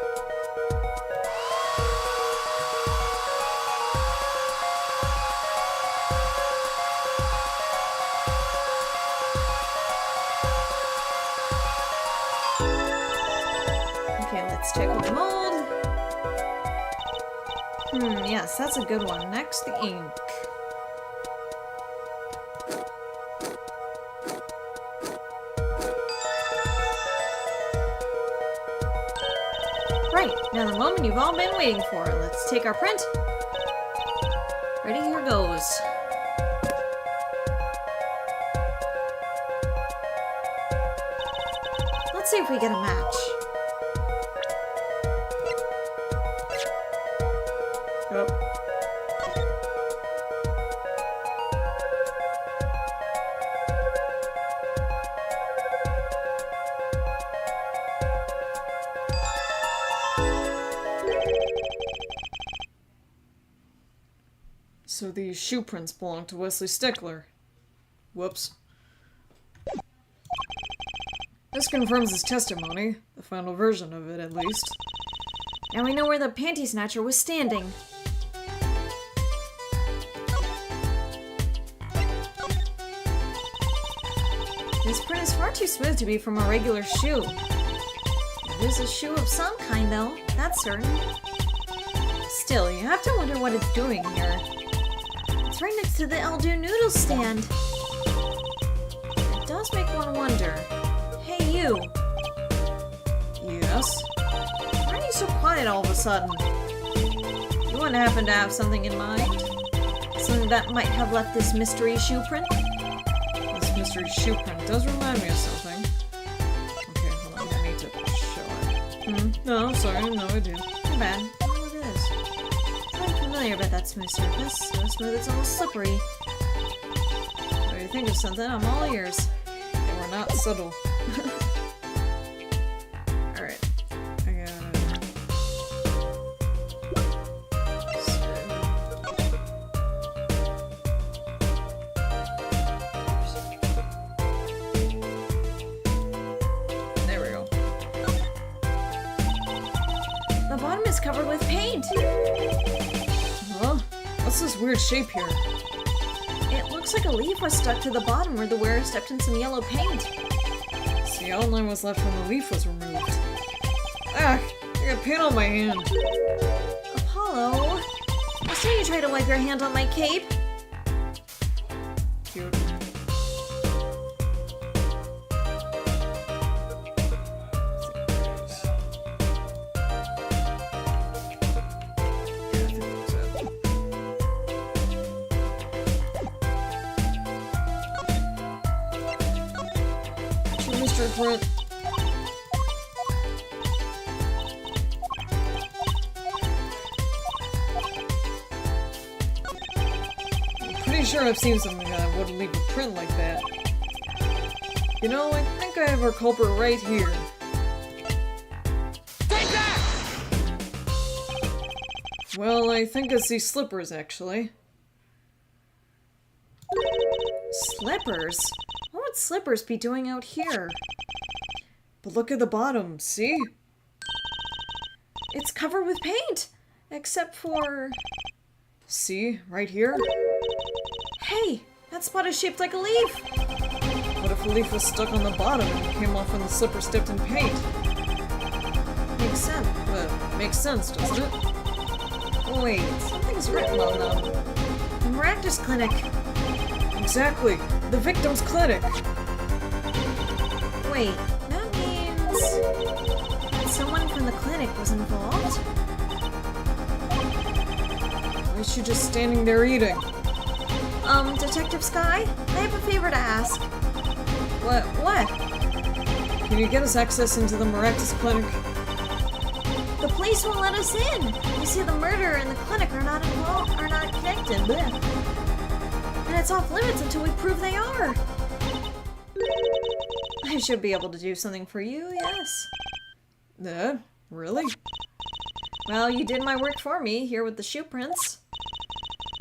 Okay, let's check out the mold. Yes, that's a good one. Next, the ink. Right, now the moment you've all been waiting for. Let's take our print. Ready, here goes. Let's see if we get a match. Yep. So these shoe prints belong to Wesley Stickler. Whoops. This confirms his testimony, the final version of it at least. Now we know where the panty snatcher was standing. This print is far too smooth to be from a regular shoe. It is a shoe of some kind, though, that's certain. Still, you have to wonder what it's doing here. It's right next to the Eldo noodle stand. It does make one wonder. Hey, you. Yes? Why are you so quiet all of a sudden? You wouldn't happen to have something in mind? Something that might have left this mystery shoe print? This mystery shoe print does remind me of something. Okay, hold on, I need to show it. No, sorry, no idea. Too bad. Oh, it is. I'm familiar with that smooth surface. So smooth it's almost slippery. If you think of something, I'm all ears. And we're not subtle. Alright. I got There we go. The bottom is covered with paint. Huh? What's this weird shape here? It looks like a leaf was stuck to the bottom where the wearer stepped in some yellow paint. So the outline was left when the leaf was removed. Ah! I got paint on my hand. Apollo, I saw you try to wipe your hand on my cape. Cute. Mr. Print. I'm pretty sure I've seen something that would leave a print like that. You know, I think I have our culprit right here. Take that! Well, I think it's these slippers, actually. Slippers? What would slippers be doing out here? But look at the bottom, see? It's covered with paint! Except for... See? Right here? Hey! That spot is shaped like a leaf! What if a leaf was stuck on the bottom and came off when the slipper stepped in paint? Makes sense. Makes sense, doesn't it? Wait, something's written on them. The Maractus Clinic. Exactly! The victim's clinic! Wait, that means... someone from the clinic was involved? Why is she just standing there eating? Detective Sky? I have a favor to ask. What? Can you get us access into the Maractus clinic? The police won't let us in! You see, the murderer and the clinic are not involved, are not connected. Blech. And it's off limits until we prove they are. I should be able to do something for you, yes. Really? Well, you did my work for me, here with the shoe prints.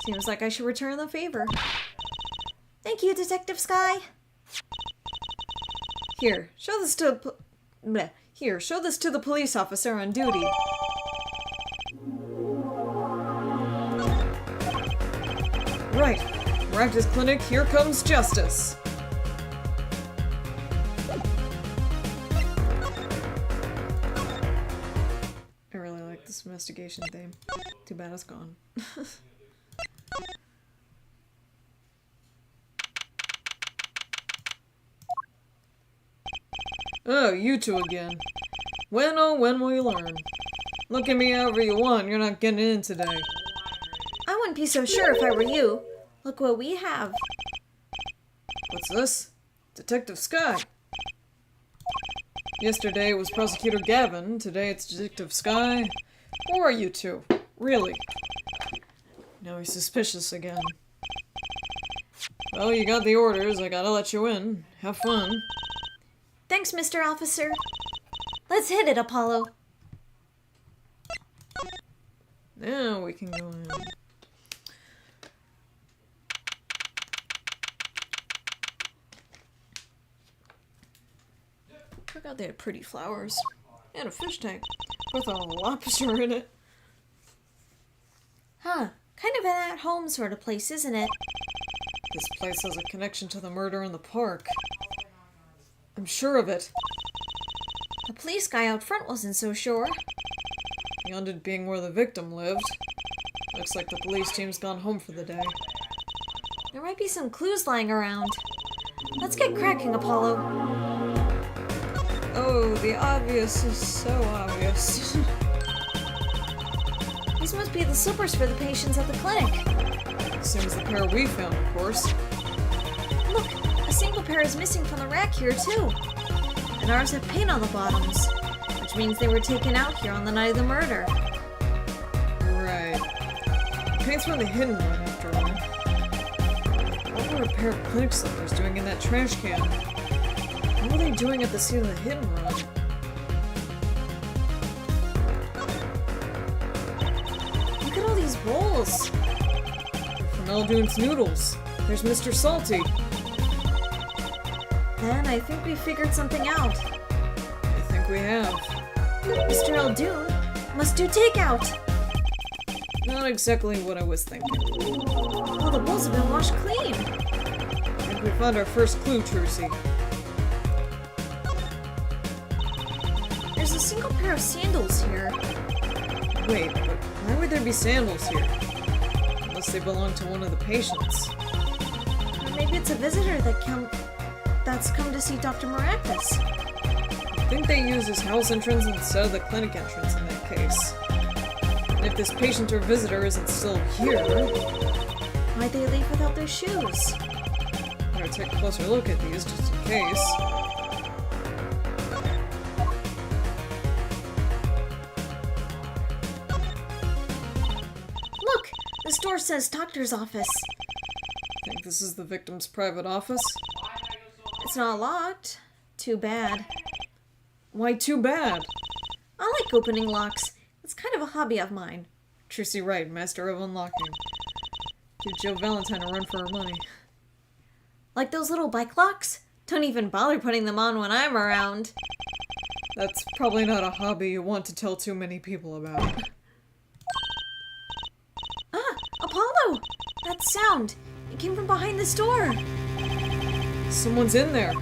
Seems like I should return the favor. Thank you, Detective Sky. Here, show this to show this to the police officer on duty. Right. Maractus Clinic, here comes justice. I really like this investigation theme. Too bad it's gone. Oh, you two again. When, oh, when will you learn? Look at me however you want, you're not getting in today. I wouldn't be so sure if I were you. Look what we have. What's this? Detective Sky. Yesterday it was Prosecutor Gavin, today it's Detective Sky. Who are you two? Really? Now he's suspicious again. Well, you got the orders, I gotta let you in. Have fun. Thanks, Mr. Officer. Let's hit it, Apollo. Now we can go in. Forgot they had pretty flowers. And a fish tank with a lobster in it. Huh. Kind of an at-home sort of place, isn't it? This place has a connection to the murder in the park. I'm sure of it. The police guy out front wasn't so sure. Beyond it being where the victim lived. Looks like the police team's gone home for the day. There might be some clues lying around. Let's get cracking, Apollo. Oh, the obvious is so obvious. These must be the slippers for the patients at the clinic. Same as the pair we found, of course. Look, a single pair is missing from the rack here, too. And ours have paint on the bottoms, which means they were taken out here on the night of the murder. Right. Paint's from the hidden one, after all. What were a pair of clinic slippers doing in that trash can? What were they doing at the scene of the hidden run? Look at all these bowls. They're from Eldoon's noodles. There's Mr. Salty. Then I think we figured something out. I think we have. Mr. Eldoon must do takeout. Not exactly what I was thinking. All the bowls have been washed clean. I think we found our first clue, Trucy. There's a single pair of sandals here. Wait, but why would there be sandals here? Unless they belong to one of the patients. Or maybe it's a visitor that's come to see Dr. Maractus. I think they use his house entrance instead of the clinic entrance in that case. And if this patient or visitor isn't still here... Why'd they leave without their shoes? Better take a closer look at these, just in case. Look! This door says doctor's office. Think this is the victim's private office? It's not locked. Too bad. Why too bad? I like opening locks. It's kind of a hobby of mine. Trucy Wright, master of unlocking. Give Jill Valentine a run for her money. Like those little bike locks? Don't even bother putting them on when I'm around. That's probably not a hobby you want to tell too many people about. Ah! Apollo! That sound! It came from behind this door! Someone's in there.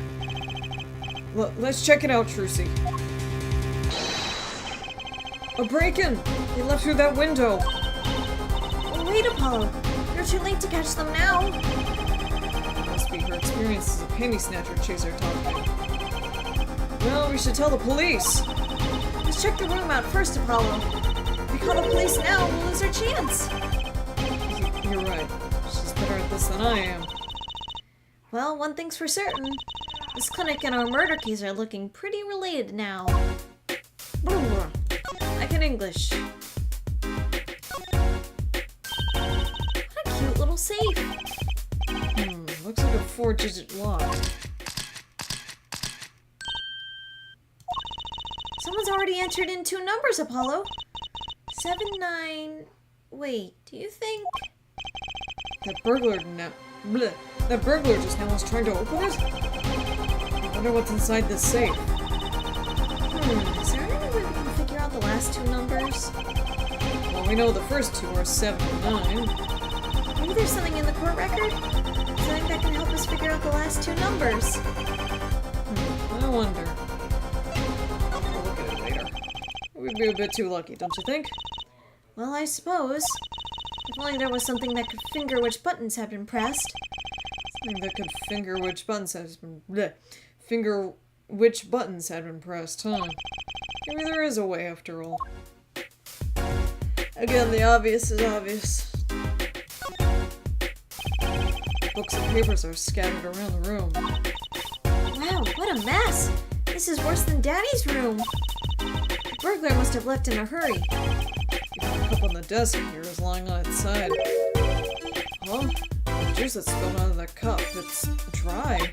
Let's check it out, Trucy. A break-in! They left through that window. Oh, wait, Apollo! You're too late to catch them now! Must be her experience as a penny snatcher chaser talking. Well, we should tell the police. Let's check the room out first, Apollo. If we call the police now, we'll lose our chance. You're right. She's better at this than I am. Well, one thing's for certain. This clinic and our murder case are looking pretty related now. I can English. What a cute little safe. Looks like a 4-digit lock. Someone's already entered in 2 numbers, Apollo. 7, 9... Wait, do you think... That burglar just now was trying to open it? I wonder what's inside this safe. Is there any way we can figure out the last 2 numbers? Well, we know the first 2 are 7 and 9. Maybe there's something in the court record? Something that can help us figure out the last 2 numbers. I wonder. I'll look at it later. We'd be a bit too lucky, don't you think? Well, I suppose. If only there was something that could finger which buttons had been pressed. Something that could finger which buttons has been... bleh, finger which buttons had been pressed, huh? Maybe there is a way after all. Again, the obvious is obvious. Books and papers are scattered around the room. Wow, what a mess! This is worse than Daddy's room. The burglar must have left in a hurry. Even the cup on the desk here is lying on its side. Huh? The juice that spilled out of that cup, it's dry.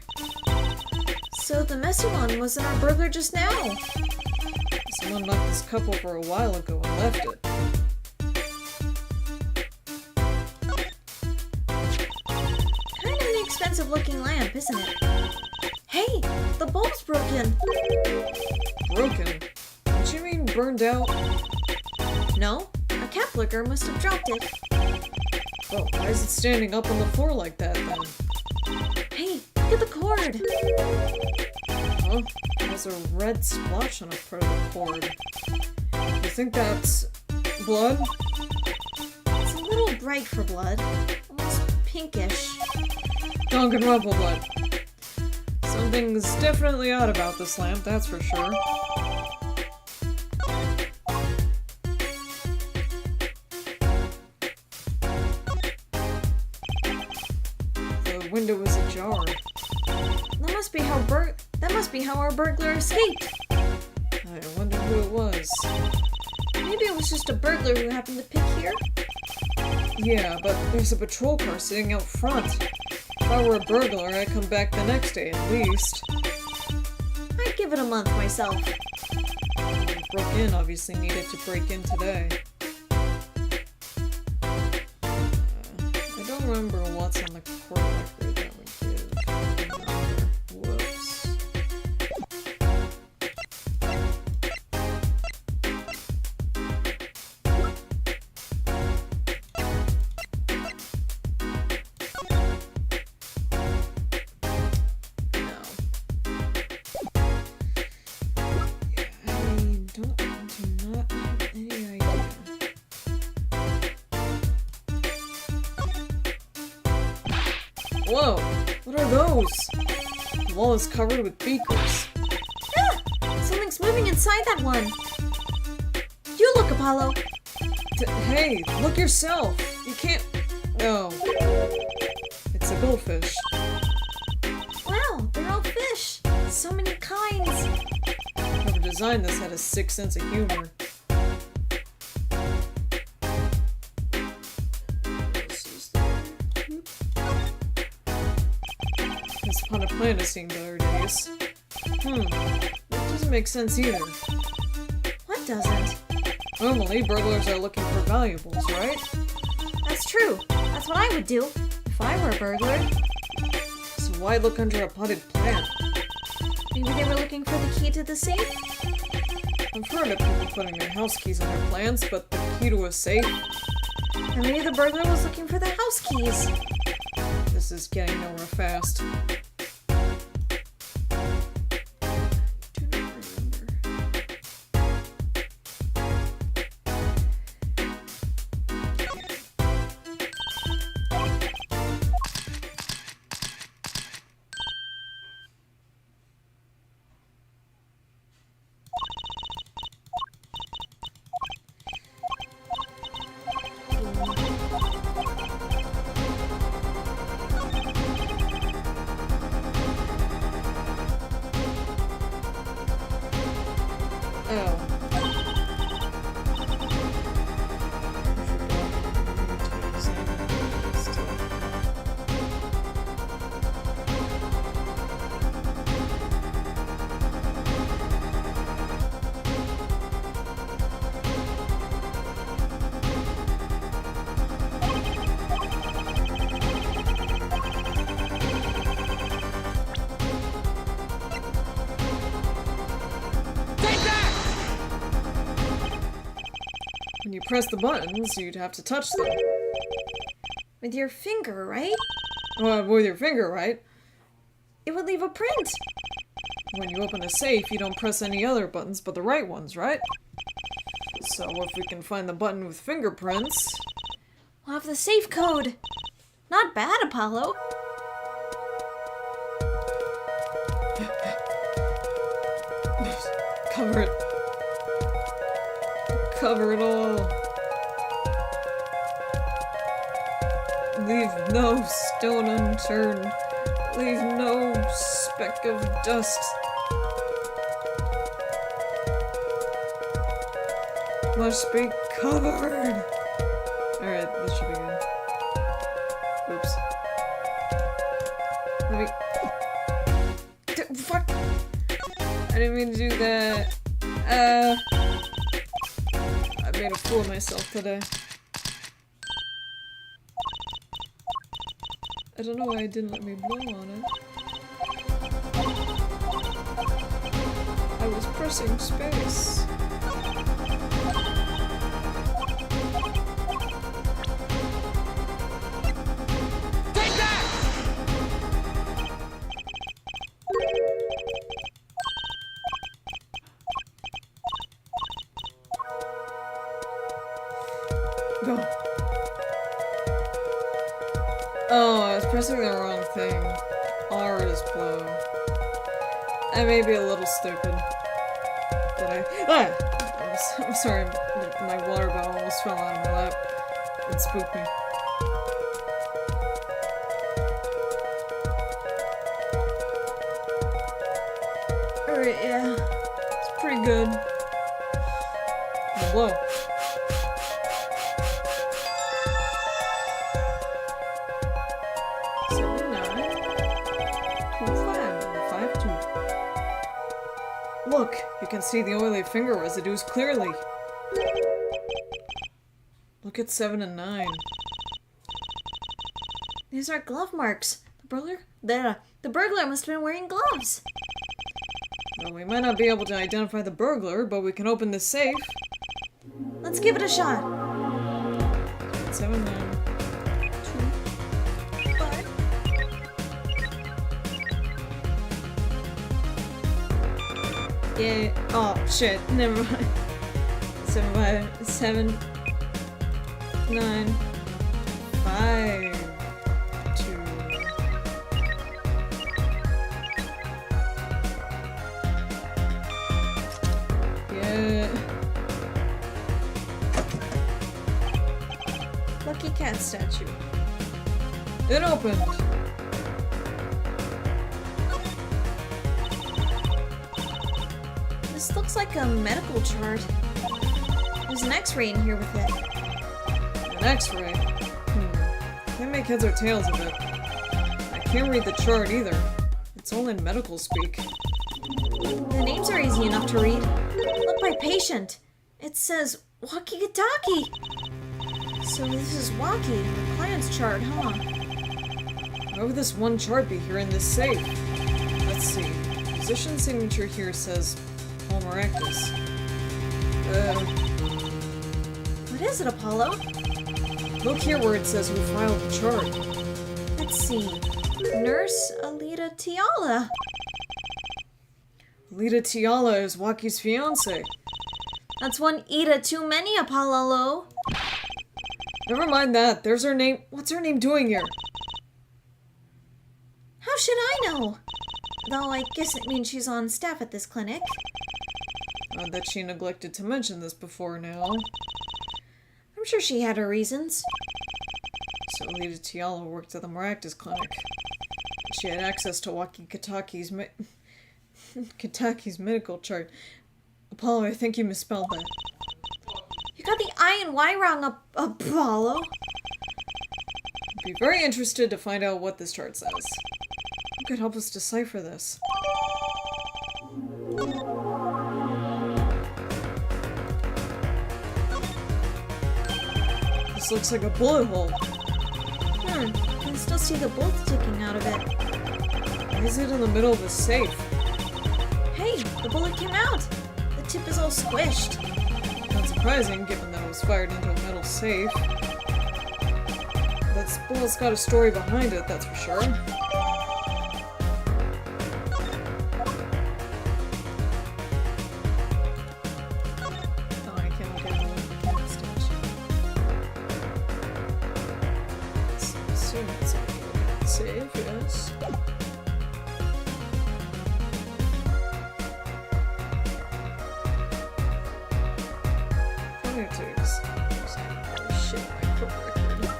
So the messy one was in our burglar just now. Someone knocked this cup over a while ago and left it. Kind of an expensive looking lamp, isn't it? Hey, the bulb's broken. Broken? Don't you mean burned out? No, a cat flicker must have dropped it. Well, why is it standing up on the floor like that then? Hey, look at the cord. Huh? There's a red splotch on a part of the cord. You think that's blood? It's a little bright for blood. Almost pinkish. Danganronpa blood. Something's definitely odd about this lamp, that's for sure. The window is ajar. That must be how our burglar escaped. I wonder who it was. Maybe it was just a burglar who happened to pick here. Yeah, but there's a patrol car sitting out front. If I were a burglar, I'd come back the next day at least. I'd give it a month myself. Whoever broke in obviously needed to break in today. I don't remember what's on the court record that we give. Whoops. Whoa! What are those? The wall is covered with beakers. Ah! Something's moving inside that one. You look, Apollo. Hey, look yourself! You can't... Oh. It's a goldfish. Wow, they're all fish. So many kinds. Whoever designed this had a sick sense of humor. Once upon a planet seemed better days. That doesn't make sense either. What doesn't? Normally, burglars are looking for valuables, right? That's true. That's what I would do if I were a burglar. So why look under a potted plant? Maybe they were looking for the key to the safe? I've heard of people putting their house keys on their plants, but the key to a safe? Or maybe the burglar was looking for the house keys. This is getting nowhere fast. When you press the buttons, you'd have to touch them. With your finger, right? With your finger, right? It would leave a print. When you open a safe, you don't press any other buttons but the right ones, right? So if we can find the button with fingerprints... We'll have the safe code. Not bad, Apollo. Cover it. Cover it all. Leave no stone unturned. Leave no speck of dust. Must be covered. Alright, this should be good. Oops. Let me... Fuck! I didn't mean to do that. I made a fool of myself today. I don't know why it didn't let me blow on it. I was pressing space. Go. Oh, I was pressing the wrong thing. R is blow. I may be a little stupid. Did I? Ah! I'm sorry, my water bottle almost fell out of my lap. It spooked me. Alright, yeah. It's pretty good. Blow. Look, you can see the oily finger residues clearly. Look at 7 and 9. These are glove marks. The burglar must have been wearing gloves. Well, we might not be able to identify the burglar, but we can open this safe. Let's give it a shot. 7, 9. 2, 5. Yeah. Oh, shit. Never mind. 7, 5, 7, 9, 5, 2. Yeah. Lucky cat statue. It opened. This looks like a medical chart. There's an x-ray in here with it. An x-ray? Can't make heads or tails of it. I can't read the chart either. It's all in medical speak. The names are easy enough to read. Look, my patient. It says Walkie-Talkie. So this is Walkie, the client's chart, huh? Why would this one chart be here in this safe? Let's see. Physician's signature here says Palmaractus. What is it, Apollo? Look here where it says who filed the chart. Let's see. Nurse Alita Tiala. Lita Tiala is Waki's fiance. That's one Ida too many, Apollo. Never mind that. There's her name. What's her name doing here? How should I know? Though I guess it means she's on staff at this clinic. Odd that she neglected to mention this before now. I'm sure she had her reasons. So Lita Tiala worked at the Maractus clinic. She had access to Kataki's medical chart. Apollo, I think you misspelled that. You got the I and Y wrong, Apollo. I'd be very interested to find out what this chart says. Who could help us decipher this? This looks like a bullet hole. I can still see the bolts sticking out of it. Why is it in the middle of the safe? Hey, the bullet came out. The tip is all squished. Not surprising, given that it was fired into a metal safe. That bullet's got a story behind it, that's for sure. Oh, I can't look at it. assume it's okay. Save, yes. Politics. Oh shit, my quick record.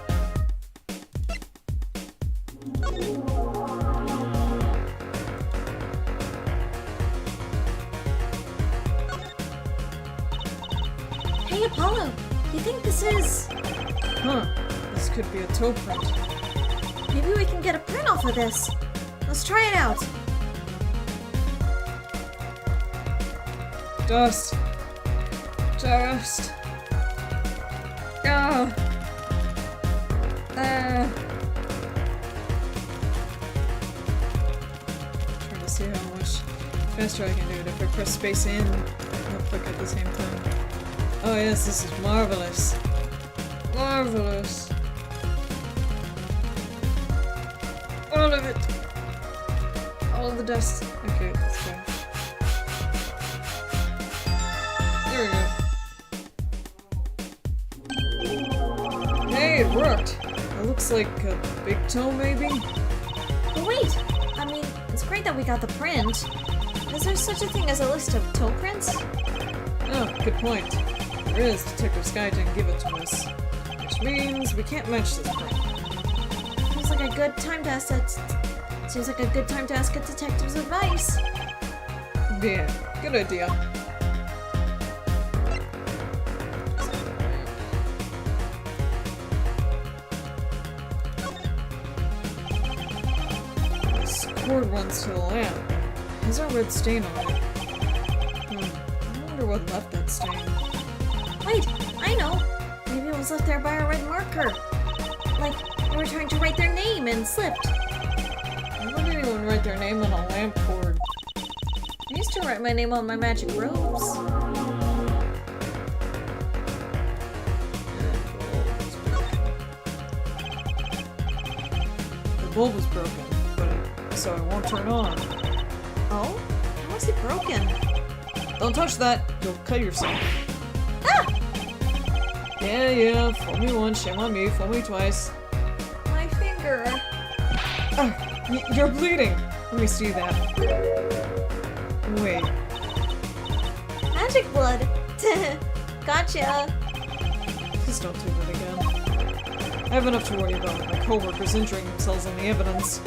Hey, Apollo, you think this is... Huh. This could be a toe print. Maybe we can get a print off of this. Let's try it out. Dust. Dust. Ah. Ah. Trying to see how much faster I can do it if I press space in and click at the same time. Oh yes, this is marvelous. Marvelous. All of it. All of the dust. Okay, let's go. There we go. Hey, it worked. It looks like a big toe, maybe? But wait! I mean, it's great that we got the print. Is there such a thing as a list of toe prints? Oh, good point. There is. Detective Sky didn't give it to us. Which means we can't match this print. Seems like a good time to ask a detective's advice. Yeah, good idea. This cord runs to the lamp. Has a red stain on it. I wonder what left that stain. Wait, I know! Maybe it was left there by a red marker. Like, they were trying to write their name and slipped. Why would anyone write their name on a lamp cord? I used to write my name on my magic robes. The bulb is broken, but so it won't turn on. Oh? How is it broken? Don't touch that! You'll cut yourself. Ah! Yeah, fool me once, shame on me, fool me twice. My finger. You're bleeding! Let me see that. Wait. Magic blood! Gotcha! Please don't do that again. I have enough to worry about. My co-workers injuring themselves in the evidence.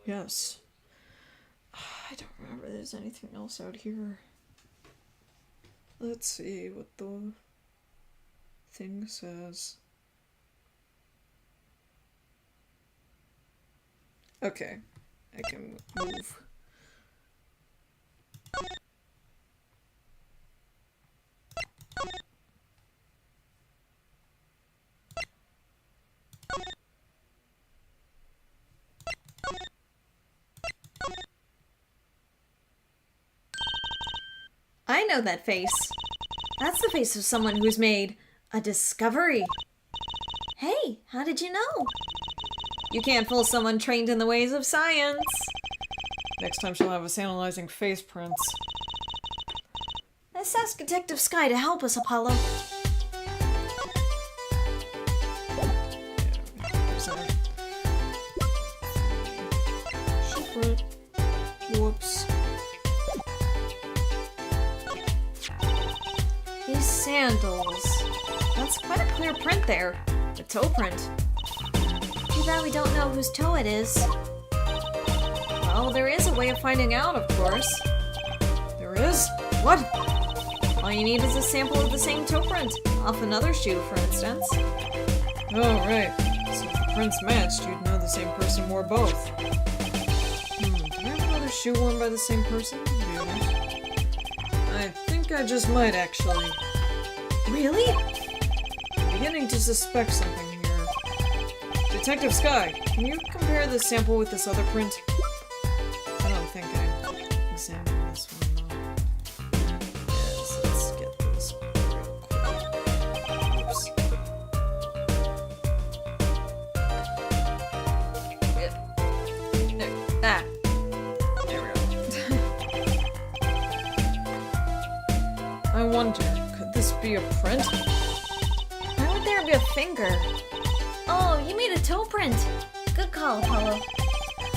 Yes. I don't remember there's anything else out here. Let's see what the thing says. Okay, I can move. I know that face. That's the face of someone who's made a discovery. Hey, how did you know? You can't fool someone trained in the ways of science. Next time she'll have us analyzing face prints. Let's ask Detective Sky to help us, Apollo. Whoops. These sandals. That's quite a clear print there. A toe print. Too bad we don't know whose toe it is. Well, there is a way of finding out, of course. There is? What? All you need is a sample of the same toe print, off another shoe, for instance. Oh, right. So if the prints matched, you'd know the same person wore both. Did I have another shoe worn by the same person? I think I just might, actually. Really? beginning to suspect something here. Detective Sky, can you compare this sample with this other print? I don't think I examined this one, though. Yes, let's get this real quick. Oops. Ah. There we go. I wonder, could this be a print? Why would there be a finger? Oh, you made a toe print. Good call, Apollo.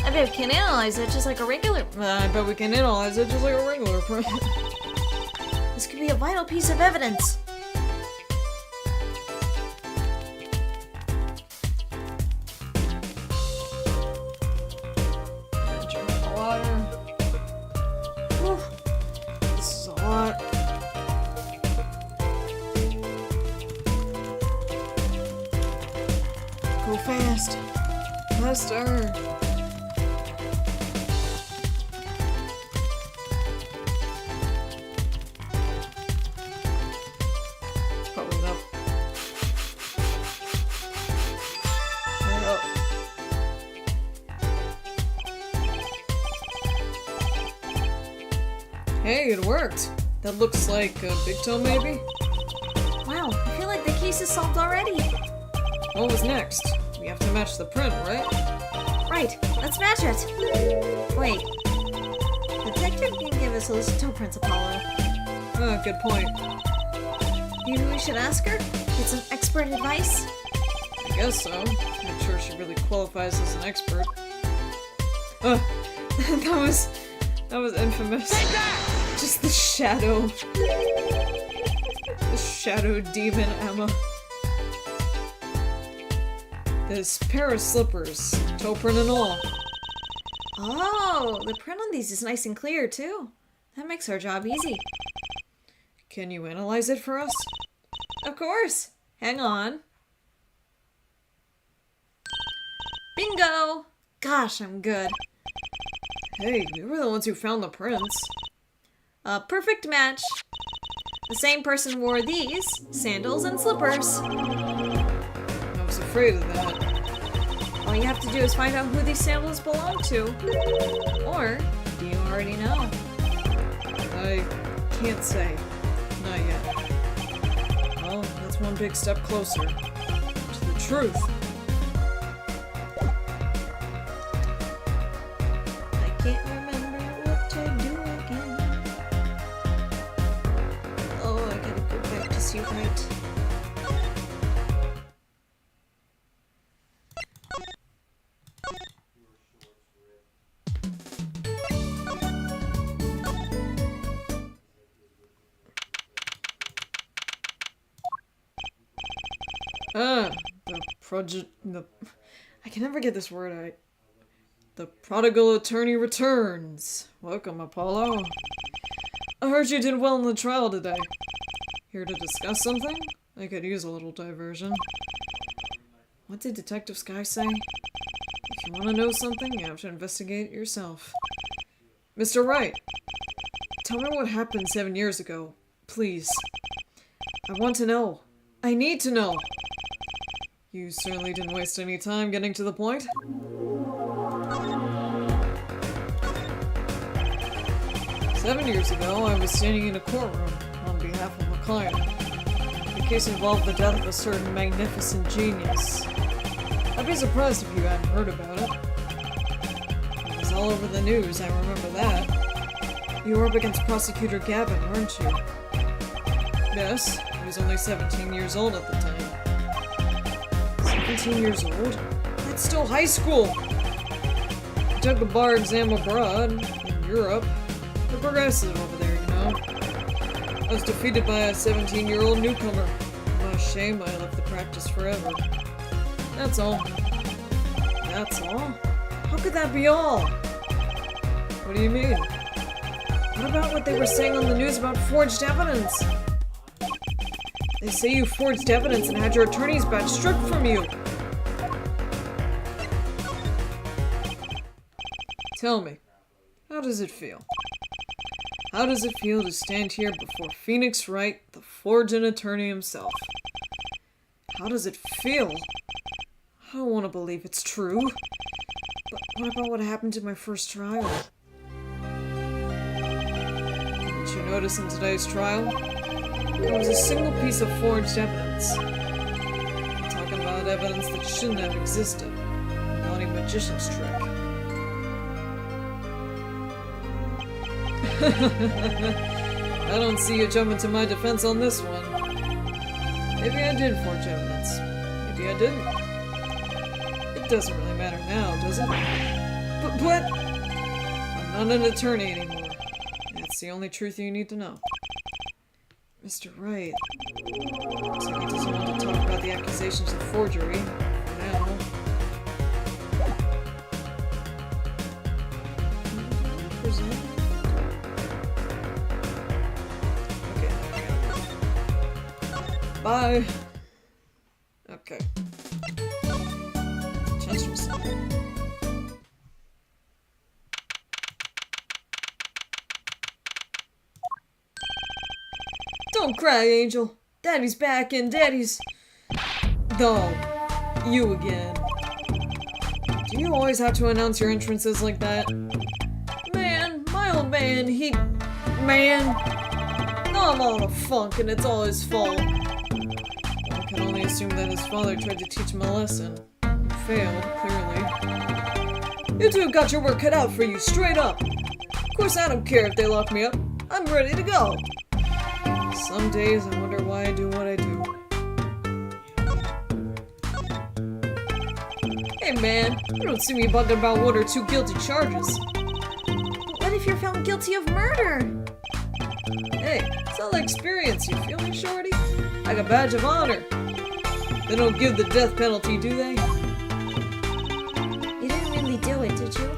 I bet we can analyze it just like a regular... I bet we can analyze it just like a regular print. This could be a vital piece of evidence. Drink the water. Whew. This is a lot. Go fast. Faster. Probably enough. Hurry up. Hey, it worked. That looks like a big toe, maybe? Wow, I feel like the case is solved already. What was next? We have to match the print, right? Right, let's match it. Wait. Detective can give us a list of toe prints, Apollo. Ah, good point. Maybe we should ask her? Get some expert advice? I guess so. Not sure she really qualifies as an expert. That was infamous. Just the shadow. The shadow demon Emma. This pair of slippers, toe print and all. Oh, the print on these is nice and clear, too. That makes our job easy. Can you analyze it for us? Of course. Hang on. Bingo! Gosh, I'm good. Hey, we were the ones who found the prints. A perfect match. The same person wore these sandals and slippers. I was afraid of that. All you have to do is find out who these sandals belong to. Or, do you already know? I can't say. Not yet. Well, that's one big step closer to the truth. I can't remember what to do again. Oh, I gotta go back to see right. I can never get this word right. The prodigal attorney returns. Welcome, Apollo. I heard you did well in the trial today. Here to discuss something? I could use a little diversion. What did Detective Sky say? If you want to know something, you have to investigate it yourself. Mr. Wright, tell me what happened 7 years ago, please. I want to know. I need to know. You certainly didn't waste any time getting to the point. 7 years ago, I was standing in a courtroom on behalf of a client. The case involved the death of a certain magnificent genius. I'd be surprised if you hadn't heard about it. It was all over the news, I remember that. You were up against Prosecutor Gavin, weren't you? Yes, he was only 17 years old at the time. 17 years old? That's still high school! I took the bar exam abroad, in Europe. They're progressive over there, you know. I was defeated by a 17-year-old newcomer. What a shame I left the practice forever. That's all. That's all? How could that be all? What do you mean? What about what they were saying on the news about forged evidence? They say you forged evidence and had your attorney's badge stripped from you. Tell me, how does it feel? How does it feel to stand here before Phoenix Wright, the forged attorney himself? How does it feel? I don't want to believe it's true. But what about what happened in my first trial? Did you notice in today's trial? There was a single piece of forged evidence. I'm talking about evidence that shouldn't have existed. A naughty magician's trick. I don't see you jumping to my defense on this one. Maybe I did forge evidence. Maybe I didn't. It doesn't really matter now, does it? But I'm not an attorney anymore. That's the only truth you need to know. Mr. Wright. Looks like he doesn't want to talk about the accusations of forgery for now. Bye! Okay. Just for a second. Don't cry, Angel. Daddy's back and Daddy's... Dog. You again. Do you always have to announce your entrances like that? Man, my old man, Man! Now I'm all in a funk and it's all his fault. I can only assume that his father tried to teach him a lesson. Failed, clearly. You two got your work cut out for you, straight up. Of course I don't care if they lock me up. I'm ready to go. Some days I wonder why I do what I do. Hey man, you don't see me bugging about one or two guilty charges. But what if you're found guilty of murder? Hey, it's all experience, you feel me, shorty? Like a badge of honor. They don't give the death penalty, do they? You didn't really do it, did you?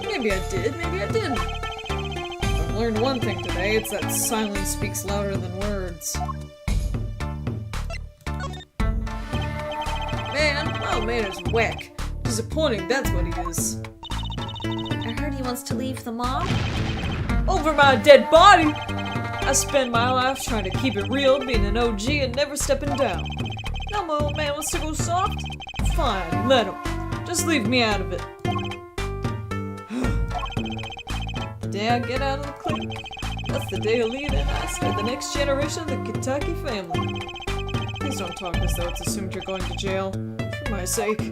Maybe I did, maybe I didn't. I've learned one thing today, it's that silence speaks louder than words. Man, my old man is whack. Disappointing, that's what he is. I heard he wants to leave the mob. Over my dead body! I spend my life trying to keep it real, being an OG and never stepping down. Now my old man wants to go soft? Fine, let him. Just leave me out of it. The day I get out of the clique, that's the day Alita and I start the next generation of the Kentucky family. Please don't talk as though it's assumed you're going to jail. For my sake.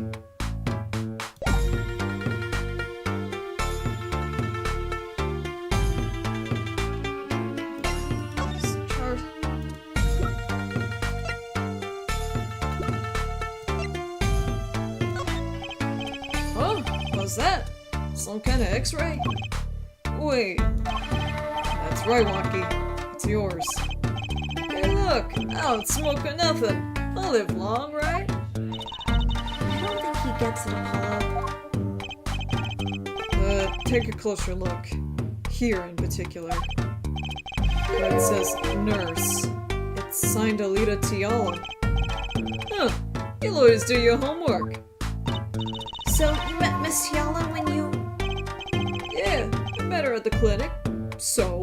What's that? Some kind of x-ray? Wait. That's right, Wonky. It's yours. Hey look, I don't smoke or nothing. I'll live long, right? I don't think he gets it, Apollo. Take a closer look. Here in particular. Where it says nurse. It's signed Alita Tiala. Huh. You'll always do your homework. So, you met Miss Tiala when you... Yeah, I met her at the clinic. So?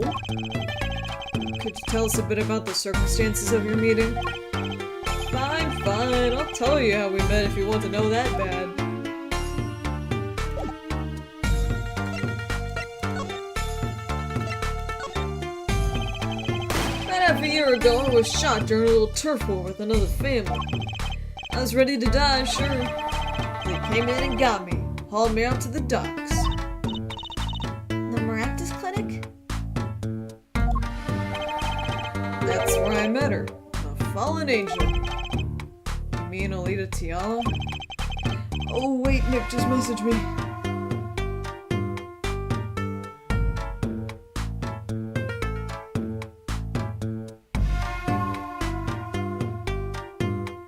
Could you tell us a bit about the circumstances of your meeting? Fine, fine. I'll tell you how we met if you want to know that bad. About half a year ago, I was shot during a little turf war with another family. I was ready to die, sure. They came in and got me, hauled me out to the docks. The Maractus Clinic? That's where I met her, a fallen angel. You mean Alita Tiala? Oh wait, Nick just messaged me.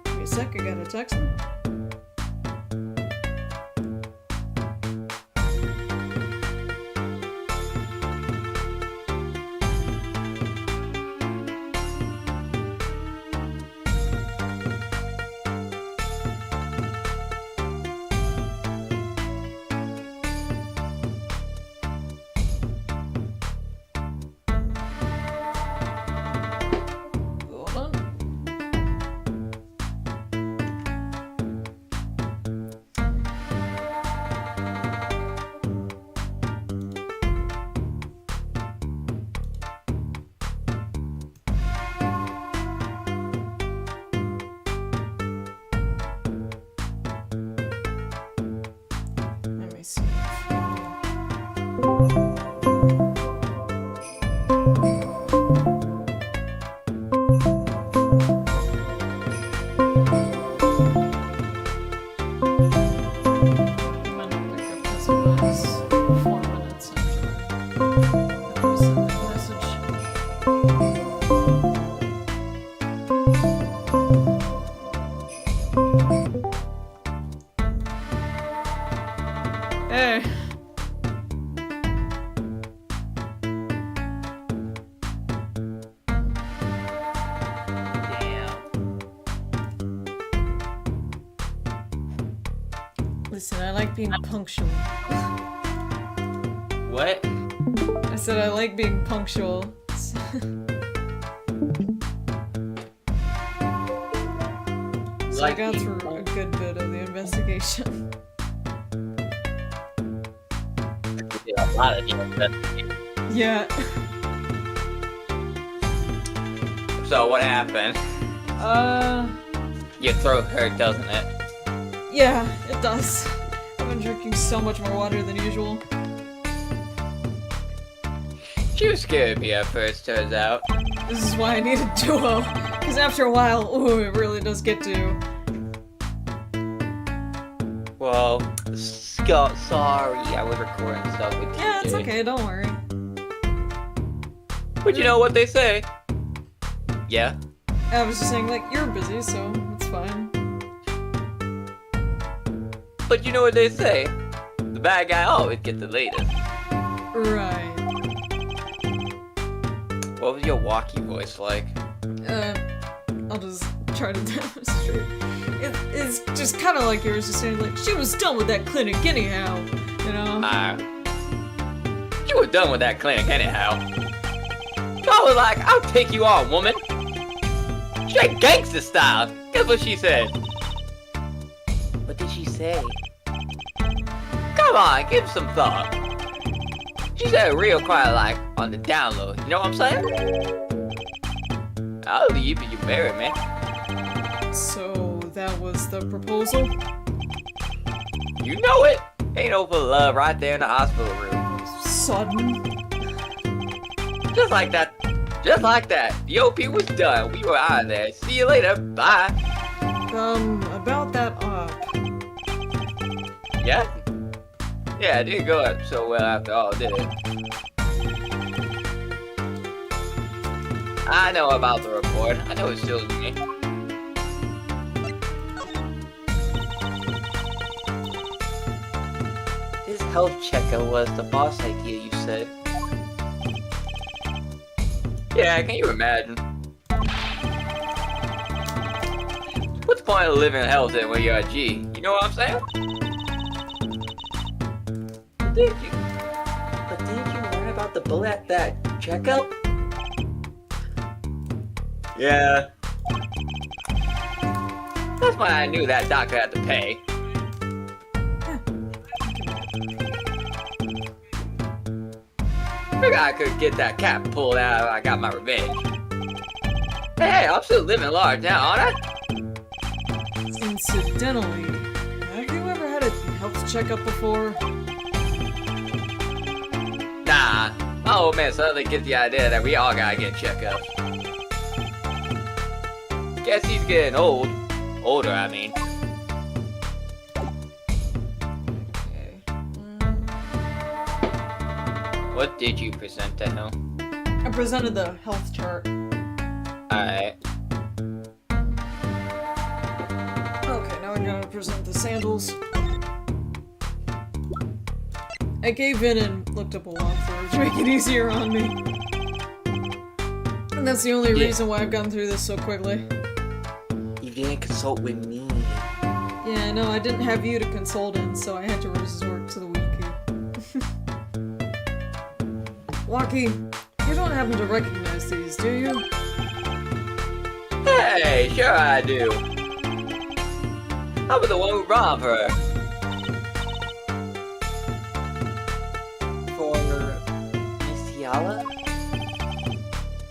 Give me a sec, I gotta text him. Hold on. might not pick up because it was 4 minutes after I sent that message. Hey. Listen, I like being punctual. What? I said I like being punctual. So I Like got being through a good bit of the investigation. did a lot of investigation. Yeah. So what happened? Your throat hurt, doesn't it? Yeah, it does. I've been drinking so much more water than usual. She was scared of me at first, turns out. This is why I need a duo. Because after a while, ooh, it really does get to you. Well, Scott, sorry, I was recording stuff with you. Yeah, it's okay, don't worry. But you know what they say? Yeah? I was just saying, like, you're busy, so it's fine. But you know what they say? The bad guy always gets the latest. Right. What was your walkie voice like? I'll just try to demonstrate. It's just kind of like yours, just saying, like, she was done with that clinic anyhow, you know? You were done with that clinic anyhow. I was like, I'll take you on, woman. Straight gangster style. Guess what she said? What did she say? Come on, give some thought. She said it real quiet, like, on the download. You know what I'm saying? I'll leave if you marry me. So, that was the proposal? You know it. Ain't no for love right there in the hospital room. Sudden? Just like that. Just like that. The OP was done. We were out of there. See you later. Bye. About that Yeah? Yeah, it didn't go up so well after all, did it? I know about the report. I know it shows me. This health checker was the boss idea, you said. Yeah, can you imagine? What's the point of living in health when you're a G? You know what I'm saying? Didn't you learn about the bullet at that checkup? Yeah. That's why I knew that doctor had to pay. Figured I could get that cap pulled out if I got my revenge. Hey, I'm still living large now, aren't I? Incidentally, have you ever had a health checkup before? Nah, my old man suddenly gets the idea that we all gotta get checkups. Guess he's getting old. Older, I mean. Okay. What did you present to him? I presented the health chart. Alright. Okay, now I gotta present the sandals. I gave in and looked up a walkthrough to make it easier on me. And that's the only reason why I've gone through this so quickly. You didn't consult with me. Yeah, no, I didn't have you to consult in, so I had to resort to the wiki. Waki, you don't happen to recognize these, do you? Hey, sure I do. I was the one who robbed her. For Miss Yala?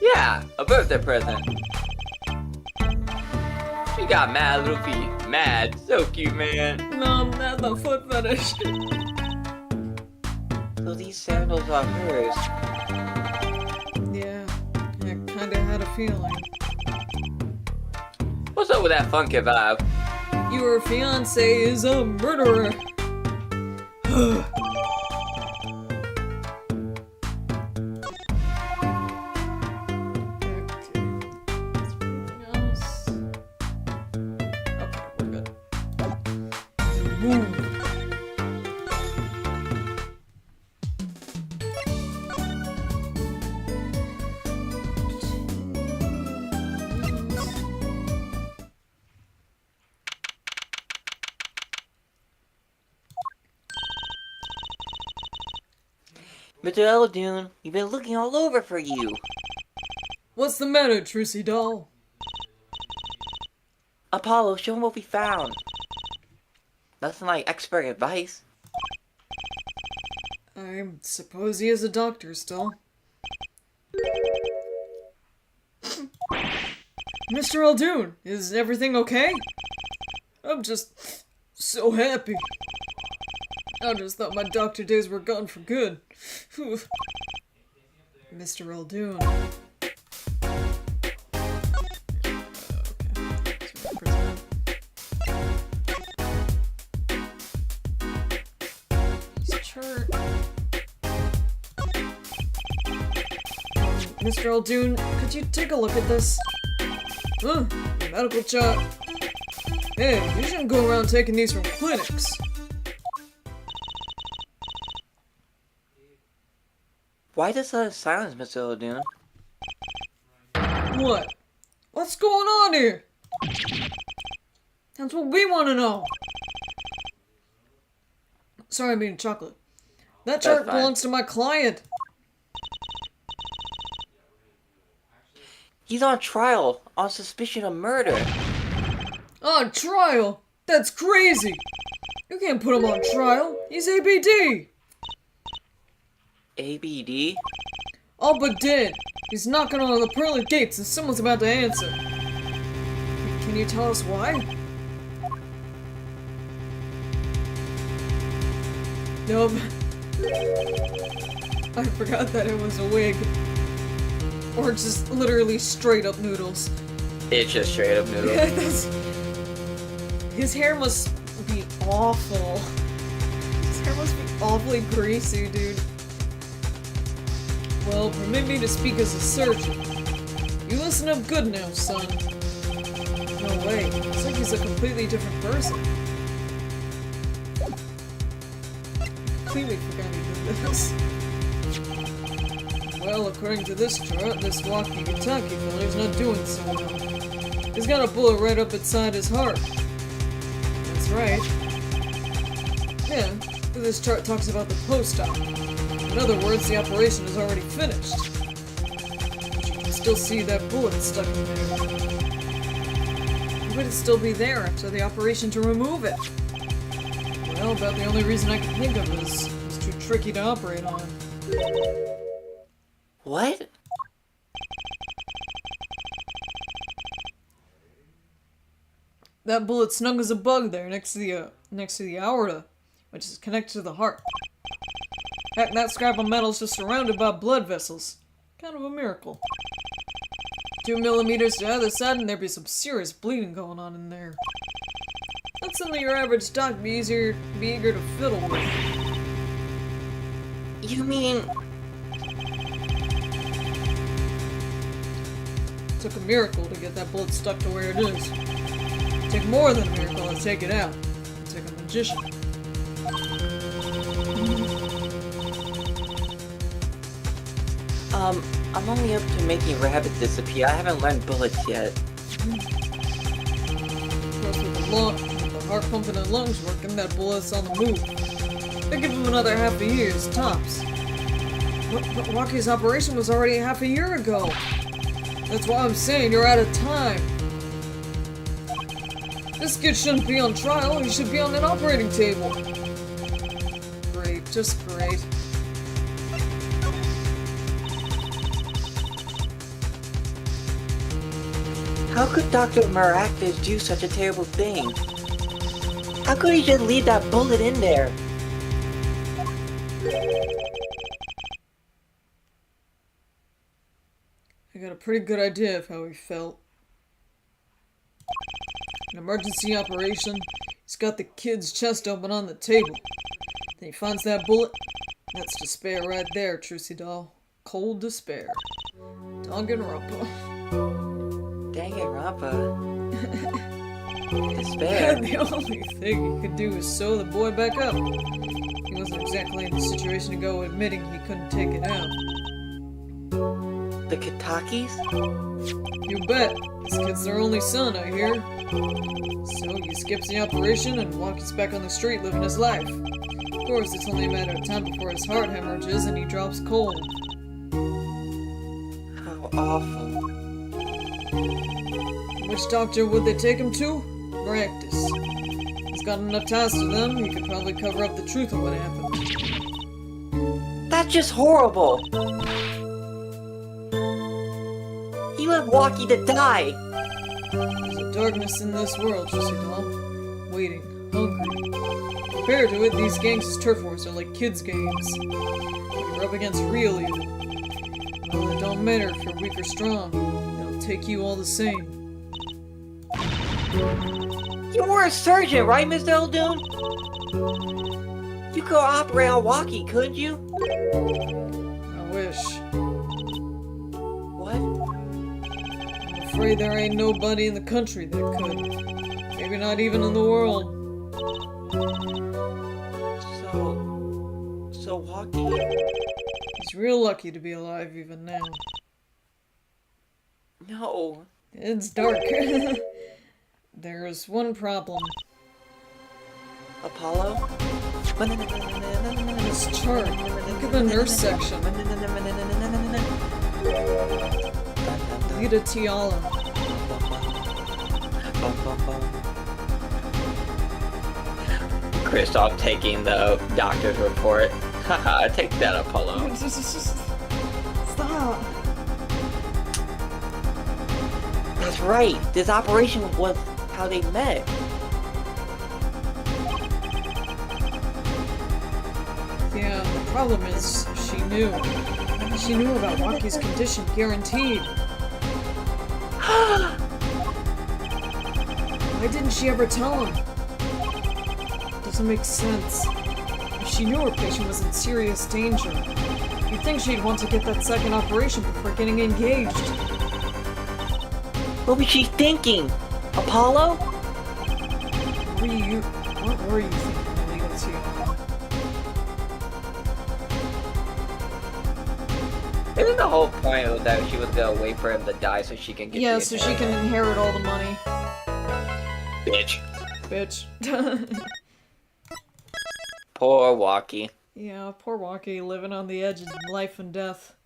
Yeah, a birthday present. She got mad little feet. Mad. So cute, man. No, not the foot fetish. So these sandals are hers. Yeah, I kinda had a feeling. What's up with that funky vibe? Your fiance is a murderer! Mr. Eldoon, we've been looking all over for you. What's the matter, Trucy doll? Apollo, show him what we found. Nothing like expert advice. I suppose he is a doctor still. Mr. Eldoon, is everything okay? I'm just so happy. I just thought my doctor days were gone for good. Mr. Eldoon. Chart. Mr. Eldoon, could you take a look at this? Medical chart. Hey, you shouldn't go around taking these from clinics. Why the sudden silence, Mr. Eldoon? What? What's going on here? That's what we want to know. Sorry, I'm eating chocolate. That chart fine. belongs to my client. He's on trial on suspicion of murder. On trial? That's crazy. You can't put him on trial. He's ABD. ABD? All but dead. He's knocking on the pearly gates and someone's about to answer. Can you tell us why? Nope. I forgot that it was a wig. Or just literally straight up noodles. It's just straight up noodle. Yeah, his hair must be awful. His hair must be awfully greasy, dude. Well, permit me to speak as a surgeon. You listen up good now, son. No way. It's like he's a completely different person. Completely forgot he did this. Well, according to this chart, this walking Kentucky feller's not doing so well. He's got a bullet right up inside his heart. That's right. Yeah, but this chart talks about the post-op. In other words, the operation is already finished. But you can still see that bullet stuck in there. Would it still be there after the operation to remove it? Well, about the only reason I can think of is it's too tricky to operate on. What? That bullet snug as a bug there next to the aorta, which is connected to the heart. Heck, that scrap of metal's just surrounded by blood vessels. Kind of a miracle. 2 millimeters to either side and there'd be some serious bleeding going on in there. That's something your average doc would be eager to fiddle with. You mean... It took a miracle to get that bullet stuck to where it is. It'd take more than a miracle to take it out. It'd take a magician. I'm only up to making rabbits disappear. I haven't learned bullets yet. Of course, with the heart pumping and lungs working, that bullet's on the move. They give him another half a year's tops. But Rocky's operation was already half a year ago. That's why I'm saying you're out of time. This kid shouldn't be on trial. He should be on an operating table. Great, just great. How could Dr. Miraculous do such a terrible thing? How could he just leave that bullet in there? a pretty good idea of how he felt. An emergency operation. He's got the kid's chest open on the table. Then he finds that bullet. That's despair right there, Trucy doll. Cold despair. Danganronpa. Danganronpa. Yeah, Despair. the only thing he could do was sew the boy back up. He wasn't exactly in the situation to go admitting he couldn't take it out. The Katakis? You bet. This kid's their only son, I hear. So he skips the operation and walks back on the street living his life. Of course, it's only a matter of time before his heart hemorrhages and he drops cold. How awful. Which doctor would they take him to? Practice. He's got enough ties to them, he could probably cover up the truth of what happened. That's just horrible. He left Walkie to die. There's a darkness in this world, Jussie doll. Waiting, hungry. Compared to it, these gangs as turf wars are like kids' games. You're up against real evil. Well, it don't matter if you're weak or strong. It'll take you all the same. You were a surgeon, right, Mr. Eldoon? You could operate on Walkie, couldn't you? I wish. What? I'm afraid there ain't nobody in the country that could. Maybe not even in the world. So Walkie... He's real lucky to be alive even now. No. It's dark. There's one problem. Apollo? This chart. Look at the nurse section. Lita Tiala. Kristoff taking the doctor's report. Haha, take that, Apollo. Stop. That's right. This operation was how they met. Yeah, the problem is, she knew. She knew about Rocky's condition, guaranteed. Why didn't she ever tell him? Doesn't make sense. If she knew her patient was in serious danger, you'd think she'd want to get that second operation before getting engaged. What was she thinking? Apollo? What were you thinking, Lita Tiala? Isn't the whole point of that she was gonna wait for him to die so she can get Yeah, the so she can inherit all the money. Bitch. Bitch. Poor Walkie. Yeah, poor Walkie living on the edge of life and death.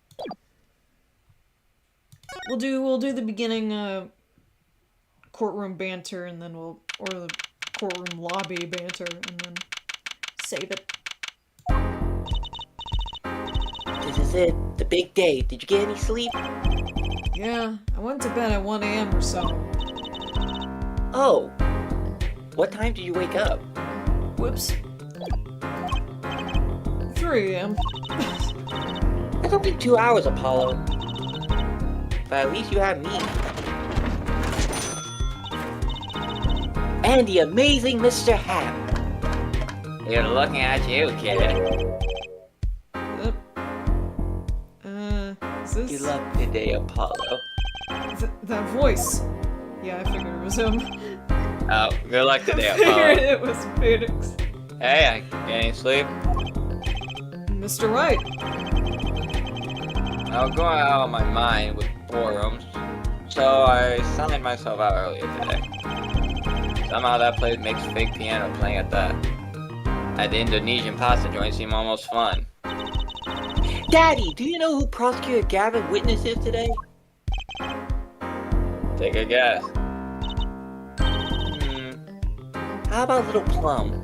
We'll do the beginning courtroom banter and then or the courtroom lobby banter and then save it. This is it. The big day. Did you get any sleep? Yeah, I went to bed at 1 a.m. or so. Oh. What time did you wake up? Whoops. 3 a.m. That's only 2 hours, Apollo. But at least you have me. And the amazing Mr. Hap. You're looking at you, kid. Is this... Good luck today, Apollo. That voice. Yeah, I figured it was him. Oh, good luck today, I figured Apollo. it was Phoenix. Hey, I get any sleep? Mr. Right. I was going out of my mind with boredom, so I signed myself out earlier today. Somehow that place makes fake piano playing at the Indonesian pasta joint seem almost fun. Daddy, do you know who Prosecutor Gavin witnesses today? Take a guess. How about Little Plum?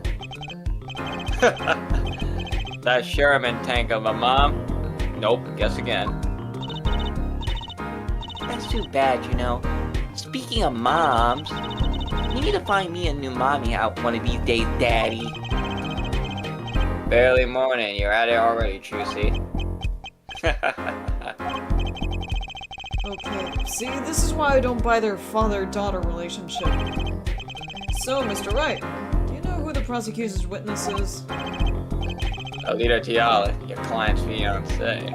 That Sherman tank of a mom? Nope, guess again. That's too bad, you know. Speaking of moms, you need to find me a new mommy out one of these days, Daddy. Barely morning, you're at it already, Trucy. Okay, see, this is why I don't buy their father-daughter relationship. So, Mr. Wright, do you know who the prosecution's witness is? Alita Tiala, your client's fiancée.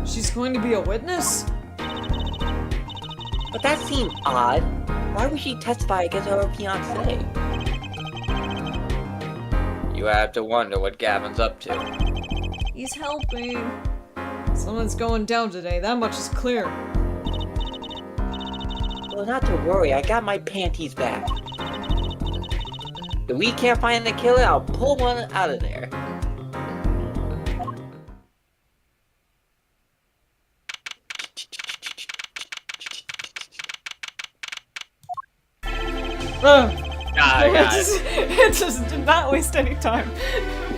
She's going to be a witness? But that seemed odd. Why would she testify against her fiancé? You have to wonder what Gavin's up to. He's helping. Someone's going down today, that much is clear. Well, not to worry, I got my panties back. If we can't find the killer, I'll pull one out of there. It just did not waste any time.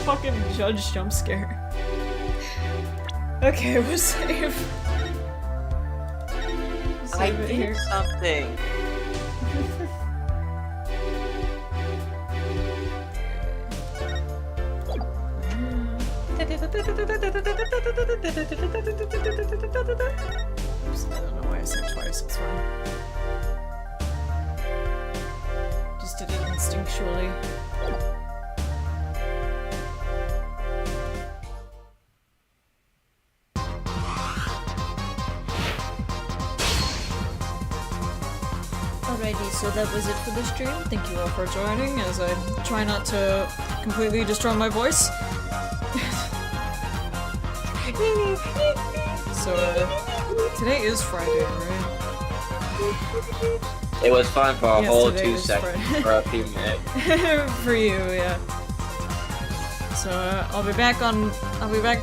Fucking judge jump scare. Okay, we'll save. I did something. Oops, I don't know why I said twice, it's fine. Just did it instinctually. Alrighty, so that was it for the stream. Thank you all for joining as I try not to completely destroy my voice. So, today is Friday, right? It was fun for a Yes, whole today 2 is seconds, Friday. for a few minutes. For you, yeah. So I'll be back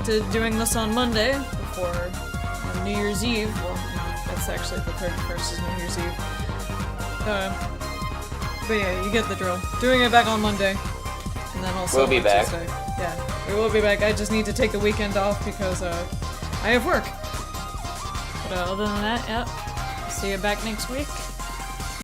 to doing this on Monday before New Year's Eve. Well, that's actually the 31st is New Year's Eve. But yeah, you get the drill. Doing it back on Monday, and then also We'll be on back. Tuesday. Yeah, we will be back. I just need to take the weekend off because I have work. But other than that, yeah. See you back next week.